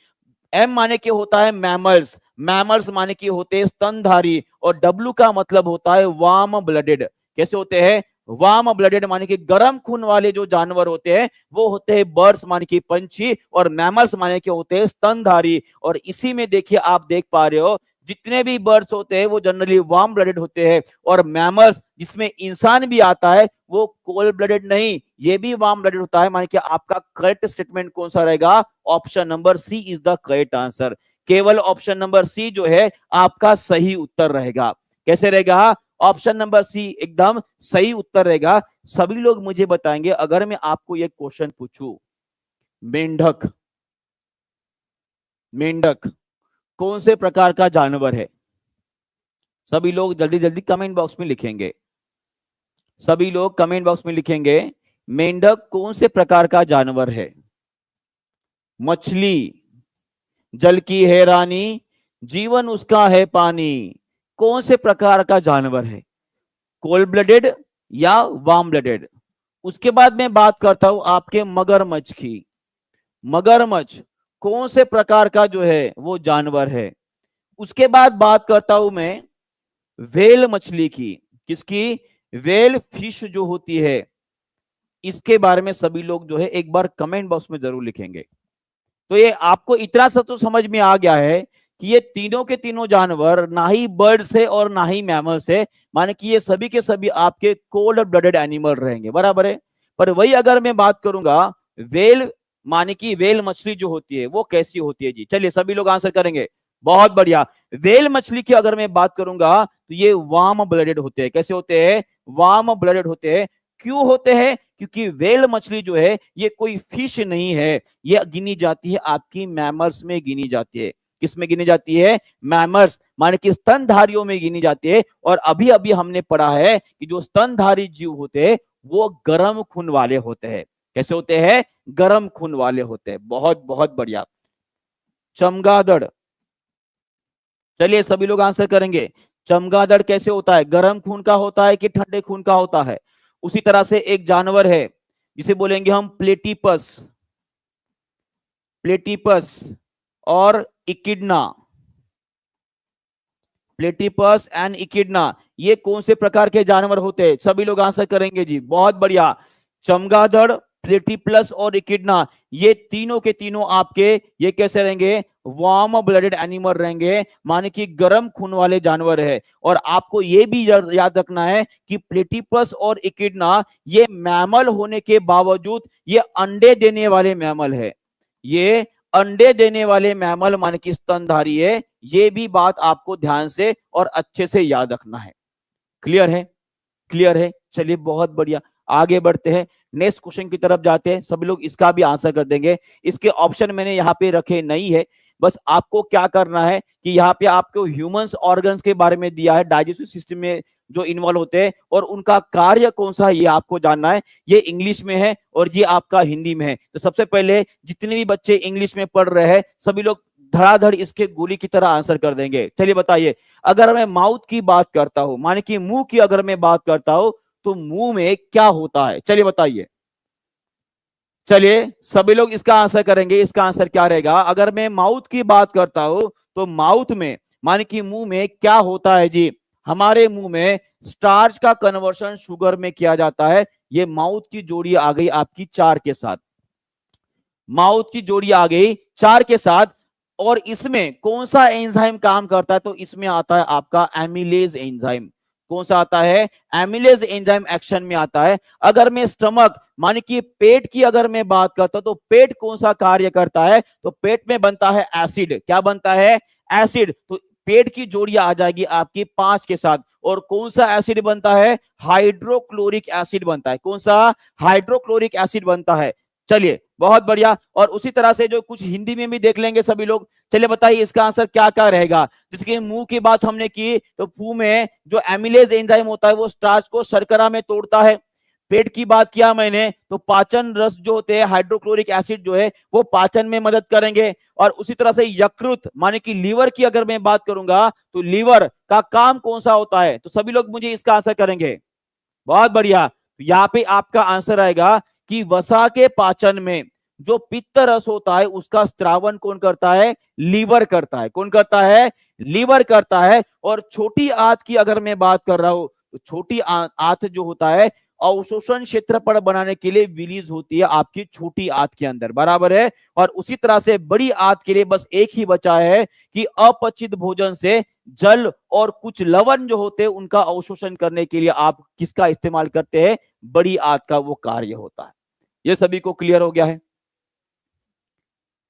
एम माने के होता है मैमल्स, मैमल्स माने की होते हैं स्तनधारी, और डब्ल्यू का मतलब होता है वार्म ब्लडेड। कैसे होते हैं? वार्म ब्लडेड माने कि गर्म खून वाले जो जानवर होते हैं वो होते हैं बर्ड्स माने कि पंछी, और मैमल्स माने के होते हैं स्तनधारी। और इसी में देखिए आप देख पा रहे हो जितने भी बर्ड्स होते हैं वो जनरली वार्म ब्लडेड होते हैं, और मैमल्स जिसमें इंसान भी आता है वो कोल्ड ब्लडेड नहीं, ये भी वार्म ब्लडेड होता है। माने कि आपका करेक्ट स्टेटमेंट कौन सा रहेगा? Option number C is the correct answer. केवल ऑप्शन नंबर सी जो है आपका सही उत्तर रहेगा। कैसे रहेगा? ऑप्शन नंबर सी एकदम सही उत्तर रहेगा। सभी लोग मुझे बताएंगे, अगर मैं आपको यह क्वेश्चन पूछूं, मेंढक, मेंढक कौन से प्रकार का जानवर है? सभी लोग जल्दी जल्दी कमेंट बॉक्स में लिखेंगे, सभी लोग कमेंट बॉक्स में लिखेंगे, मेंढक कौन से प्रकार का जानवर है? मछली, जल की है रानी, जीवन उसका है पानी, कौन से प्रकार का जानवर है? कोल्ड ब्लडेड या वार्म ब्लडेड? उसके बाद मैं बात करता हूं आपके मगरमच्छ की। मगरमच्छ कौन से प्रकार का जो है वो जानवर है? उसके बाद बात करता हूं मैं व्हेल मछली की। किसकी? व्हेल फिश जो होती है, इसके बारे में सभी लोग जो है एक बार कमेंट बॉक्स में जरूर लिखेंगे। तो ये आपको इतना सा तो समझ में आ गया है कि ये तीनों के तीनों जानवर ना ही बर्ड से और ना ही मैमल से, माने कि ये सभी के सभी आपके कोल्ड ब्लडेड एनिमल रहेंगे, बराबर है? पर वही अगर मैं बात करूंगा वेल, माने कि वेल मछली जो होती है वो कैसी होती है जी? चलिए सभी लोग आंसर करेंगे, बहुत बढ़िया। वेल मछली की अगर मैं बात करूंगा तो ये वार्म ब्लडेड होते हैं। कैसे होते हैं? वार्म ब्लडेड होते हैं। क्यों होते हैं? क्योंकि वेल मछली जो है ये कोई फिश नहीं है, ये गिनी जाती है आपकी मैमल्स में गिनी जाती है। किसमें गिनी जाती है? मैमल्स, माने कि स्तनधारियों में गिनी जाती है। और अभी अभी हमने पढ़ा है कि जो स्तनधारी जीव होते हैं वो गर्म खून वाले होते हैं। कैसे होते हैं? गर्म खून वाले होते हैं। बहुत बहुत बढ़िया। चमगादड़, चलिए सभी लोग आंसर करेंगे। चमगादड़ कैसे होता है? गर्म खून का होता है कि ठंडे खून का होता है? उसी तरह से एक जानवर है जिसे बोलेंगे हम प्लेटिपस, प्लेटिपस और इकिडना, प्लेटिपस एंड इकिडना, ये कौन से प्रकार के जानवर होते हैं? सभी लोग आंसर करेंगे जी, बहुत बढ़िया। चमगादड़, प्लेटिपस और इकिडना, ये तीनों के तीनों आपके ये कैसे रहेंगे? वार्म ब्लडेड एनिमल रहेंगे, माने कि गर्म खून वाले जानवर है। और आपको ये भी याद रखना है कि प्लेटिपस और इकिडना ये मैमल होने के बावजूद ये अंडे देने वाले मैमल है, ये अंडे देने वाले मैमल माने कि स्तनधारी है। ये भी बात आपको ध्यान से और अच्छे से याद रखना है। क्लियर है? क्लियर है? चलिए बहुत बढ़िया, आगे बढ़ते हैं, नेक्स्ट क्वेश्चन की तरफ जाते हैं। सभी लोग इसका भी आंसर कर देंगे। इसके ऑप्शन मैंने यहाँ पे रखे नहीं है, बस आपको क्या करना है कि यहाँ पे आपको ह्यूमंस ऑर्गन्स के बारे में दिया है, डाइजेस्टिव सिस्टम में जो इन्वॉल्व होते हैं और उनका कार्य कौन सा है ये आपको जानना है। ये इंग्लिश में है और ये आपका हिंदी में है। तो सबसे पहले जितने भी बच्चे इंग्लिश में पढ़ रहे हैं सभी लोग धड़ाधड़ इसके गोली की तरह आंसर कर देंगे। चलिए बताइए, अगर मैं माउथ की बात करता हूं, माने कि मुंह की अगर मैं बात करता हूं, तो मुंह में क्या होता है? चलिए बताइए। चलिए सभी लोग इसका आंसर करेंगे। इसका आंसर क्या रहेगा? अगर मैं माउथ की बात करता हूं तो माउथ में माने कि मुंह में क्या होता है जी? हमारे मुंह में स्टार्च का कन्वर्शन शुगर में किया जाता है। ये माउथ की जोड़ी आ गई आपकी 4 के साथ, माउथ की जोड़ी आ गई 4 के साथ। और इसमें कौन सा एंजाइम काम करता है? तो इसमें आता है आपका एमिलेज एंजाइम। कौन सा आता है? एमिलेज एंजाइम एक्शन में आता है। अगर मैं स्टमक माने कि पेट की अगर मैं बात करता हूं तो पेट कौन सा कार्य करता है? तो पेट में बनता है एसिड। क्या बनता है? एसिड। तो पेट की जोड़ी आ जाएगी आपकी 5 के साथ। और कौन सा एसिड बनता है? हाइड्रोक्लोरिक एसिड बनता है। कौन सा? हाइड्रोक्लोरिक एसिड बनता है। चलिए बहुत बढ़िया। और उसी तरह से जो कुछ हिंदी में भी देख लेंगे सभी लोग। चलिए बताइए इसका आंसर क्या क्या रहेगा? जैसे कि मुंह की बात हमने की तो मुंह में जो एमिलेज एंजाइम होता है वो स्टार्च को शर्करा में तोड़ता है। पेट की बात किया मैंने तो पाचन रस जो होते हैं, हाइड्रोक्लोरिक एसिड जो है वो पाचन में मदद करेंगे। और उसी तरह से यकृत माने कि लीवर की अगर मैं बात करूंगा तो लीवर का काम कौन सा होता है? तो सभी लोग मुझे इसका आंसर करेंगे। बहुत बढ़िया। यहाँ पे आपका आंसर आएगा कि वसा के पाचन में जो पित्त रस होता है उसका स्त्रावन कौन करता है? लीवर करता है। कौन करता है? लीवर करता है। और छोटी आंत की अगर मैं बात कर रहा हूं तो छोटी आंत जो होता है अवशोषण क्षेत्रफल बनाने के लिए रिलीज होती है आपकी छोटी आंत के अंदर, बराबर है। और उसी तरह से बड़ी आंत के लिए बस एक ही बचा है कि अपचित भोजन से जल और कुछ लवण जो होते हैं उनका अवशोषण करने के लिए आप किसका इस्तेमाल करते हैं? बड़ी आंत का वो कार्य होता है। ये सभी को क्लियर हो गया है?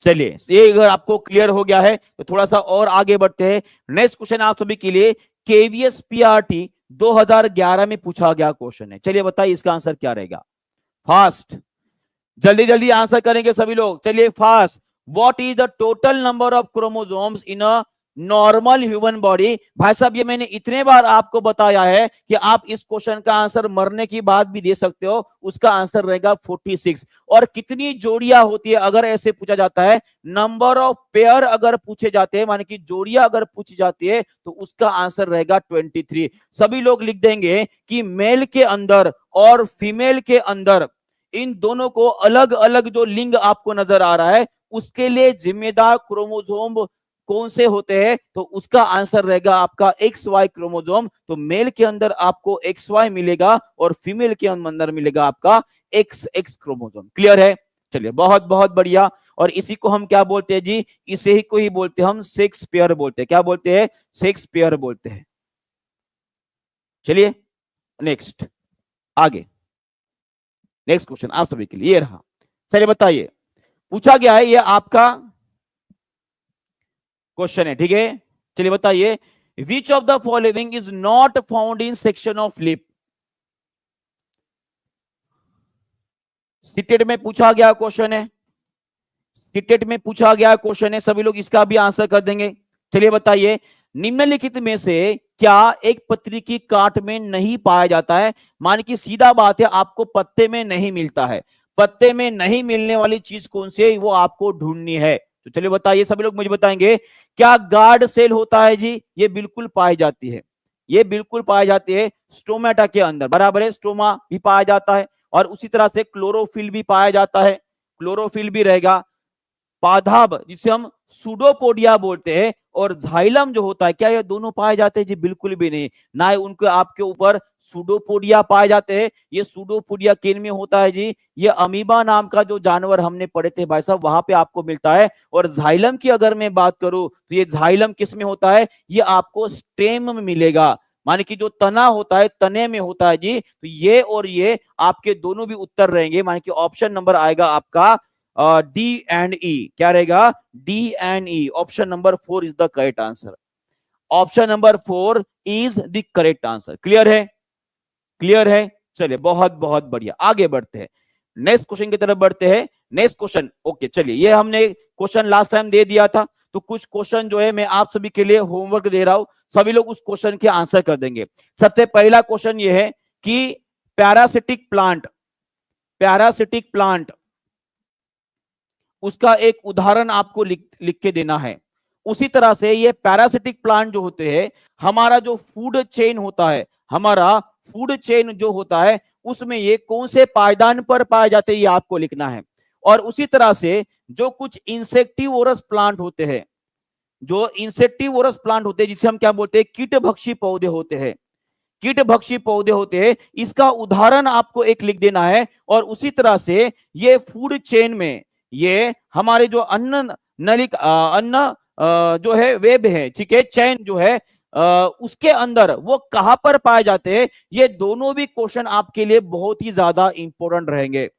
चलिए ये अगर आपको क्लियर हो गया है तो थोड़ा सा और आगे बढ़ते हैं। नेक्स्ट क्वेश्चन आप सभी के लिए केवीएस पीआरटी 2011 में पूछा गया क्वेश्चन है। चलिए बताइए इसका आंसर क्या रहेगा? फास्ट, जल्दी जल्दी आंसर करेंगे सभी लोग। चलिए fast. What is the total number of chromosomes in a normal human body? भाई साहब ये मैंने इतने बार आपको बताया है कि आप इस क्वेश्चन का आंसर मरने की बाद भी दे सकते हो। उसका आंसर रहेगा 46। और कितनी जोड़ियां होती है अगर ऐसे पूछा जाता है? नंबर ऑफ पेयर अगर पूछे जाते हैं माने कि जोड़ियां अगर पूछी जाती है तो उसका आंसर रहेगा 23। सभी लोग लिख देंगे कि मेल के अंदर और फीमेल के अंदर इन दोनों को अलग अलग जो लिंग आपको नजर आ रहा है उसके लिए जिम्मेदार क्रोमोसोम कौन से होते हैं? तो उसका आंसर रहेगा आपका एक्स वाई क्रोमोसोम। तो मेल के अंदर आपको एक्स वाई मिलेगा और फीमेल के अंदर मिलेगा आपका एक्स एक्स क्रोमोसोम। क्लियर है? चलिए बहुत बहुत बढ़िया। और इसी को हम क्या बोलते हैं जी? इसे ही को ही बोलते हैं हम सेक्स पेयर बोलते हैं। क्या बोलते हैं? सेक्स पेयर बोलते हैं। चलिए नेक्स्ट आगे, नेक्स्ट क्वेश्चन आप सभी के लिए ये रहा। चलिए बताइए, पूछा गया है ये आपका क्वेश्चन है, ठीक है। चलिए बताइए, which of the following is not found in section of lip? CTET में पूछा गया क्वेश्चन है, सीटेट में पूछा गया क्वेश्चन है। सभी लोग इसका भी आंसर कर देंगे। चलिए बताइए, निम्नलिखित में से क्या एक पत्री की काट में नहीं पाया जाता है? मान की सीधा बात है, आपको पत्ते में नहीं मिलता है। पत्ते में नहीं मिलने वाली चीज कौन सी है वो आपको ढूंढनी है। तो चलिए बताइए, सभी लोग मुझे बताएंगे। क्या गार्ड सेल होता है जी? ये बिल्कुल पाई जाती है, ये बिल्कुल पाई जाती है स्टोमेटा के अंदर, बराबर है। स्टोमा भी पाया जाता है और उसी तरह से क्लोरोफिल भी पाया जाता है, क्लोरोफिल भी रहेगा। पादाब जिसे हम सुडोपोडिया बोलते हैं और झाइलम जो होता है, क्या ये दोनों पाए जाते हैं जी? बिल्कुल भी नहीं। ना ही उनके आपके ऊपर सुडोपोडिया पाए जाते हैं। ये सुडोपोडिया किन में होता है जी? ये अमीबा नाम का जो जानवर हमने पढ़े थे भाई साहब वहां पे आपको मिलता है। और झाइलम की अगर मैं बात करूं तो ये झाइलम किस में होता है? ये आपको स्टेम में मिलेगा, माने कि जो तना होता है तने में होता है जी। तो ये और ये आपके दोनों भी उत्तर रहेंगे, माने कि ऑप्शन नंबर आएगा आपका डी एंड ई। क्या रहेगा? D and E. Option number 4 is the correct answer. Option number 4 is the correct answer. Clear है? क्लियर है? चलिए, बहुत बहुत बढ़िया, आगे बढ़ते हैं, नेक्स्ट क्वेश्चन की तरफ बढ़ते हैं। नेक्स्ट क्वेश्चन, ओके चलिए, ये हमने क्वेश्चन लास्ट टाइम दे दिया था, तो कुछ क्वेश्चन जो है मैं आप सभी के लिए होमवर्क दे रहा हूं, सभी लोग उस क्वेश्चन के आंसर कर देंगे। सबसे पहला क्वेश्चन ये है कि पैरासिटिक प्लांट, पैरासिटिक प्लांट, उसका एक उदाहरण आपको लिख के देना है। उसी तरह से ये पैरासिटिक प्लांट जो होते हैं, हमारा जो फूड चेन होता है, हमारा फूड चेन जो होता है, उसमें ये कौन से पायदान पर पाए जाते हैं, ये आपको लिखना है। और उसी तरह से जो कुछ इंसेक्टिवोरस प्लांट होते हैं, जो इंसेक्टिवोरस प्लांट होते हैं, जिसे हम क्या बोलते हैं, कीटभक्षी पौधे होते हैं, कीटभक्षी पौधे होते हैं, इसका उदाहरण आपको एक लिख देना है। और उसी तरह से ये फूड चेन में, ये हमारे जो अन्न नलिका, अन्न जो है वेब है, ठीक है, चैन जो है, उसके अंदर वो कहां पर पाए जाते हैं, ये दोनों भी क्वेश्चन आपके लिए बहुत ही ज्यादा इंपॉर्टेंट रहेंगे।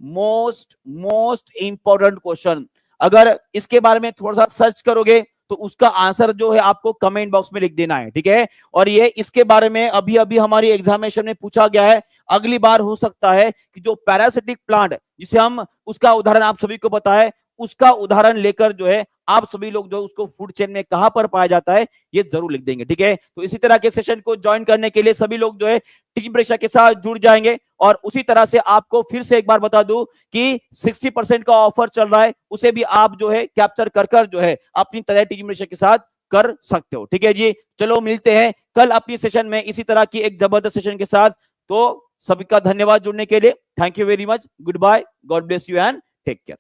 Most important question. अगर इसके बारे में थोड़ा सा सर्च करोगे तो उसका आंसर जो है आपको कमेंट बॉक्स में लिख देना है, ठीक है। और ये इसके बारे में अभी अभी हमारी एग्जामिनेशन में पूछा गया है। अगली बार हो सकता है कि जो पैरासिटिक प्लांट, जिसे हम, उसका उदाहरण आप सभी को पता है, उसका उदाहरण लेकर जो है आप सभी लोग जो उसको फूड चेन में कहां पर पाया जाता है, ये जरूर लिख देंगे, ठीक है। तो इसी तरह के सेशन को ज्वाइन करने के लिए सभी लोग जो है टीम परीक्षा के साथ जुड़ जाएंगे। और उसी तरह से आपको फिर से एक बार बता दूं कि 60% का ऑफर चल रहा है, उसे भी आप जो है कैप्चर कर जो है अपनी तैयारी टीम परीक्षा के साथ कर सकते हो, ठीक है जी। चलो मिलते हैं कल अपनी सेशन में इसी तरह की एक जबरदस्त सेशन के साथ। तो सभी का धन्यवाद जुड़ने के लिए। Thank you very much. Good bye, God bless you and take care.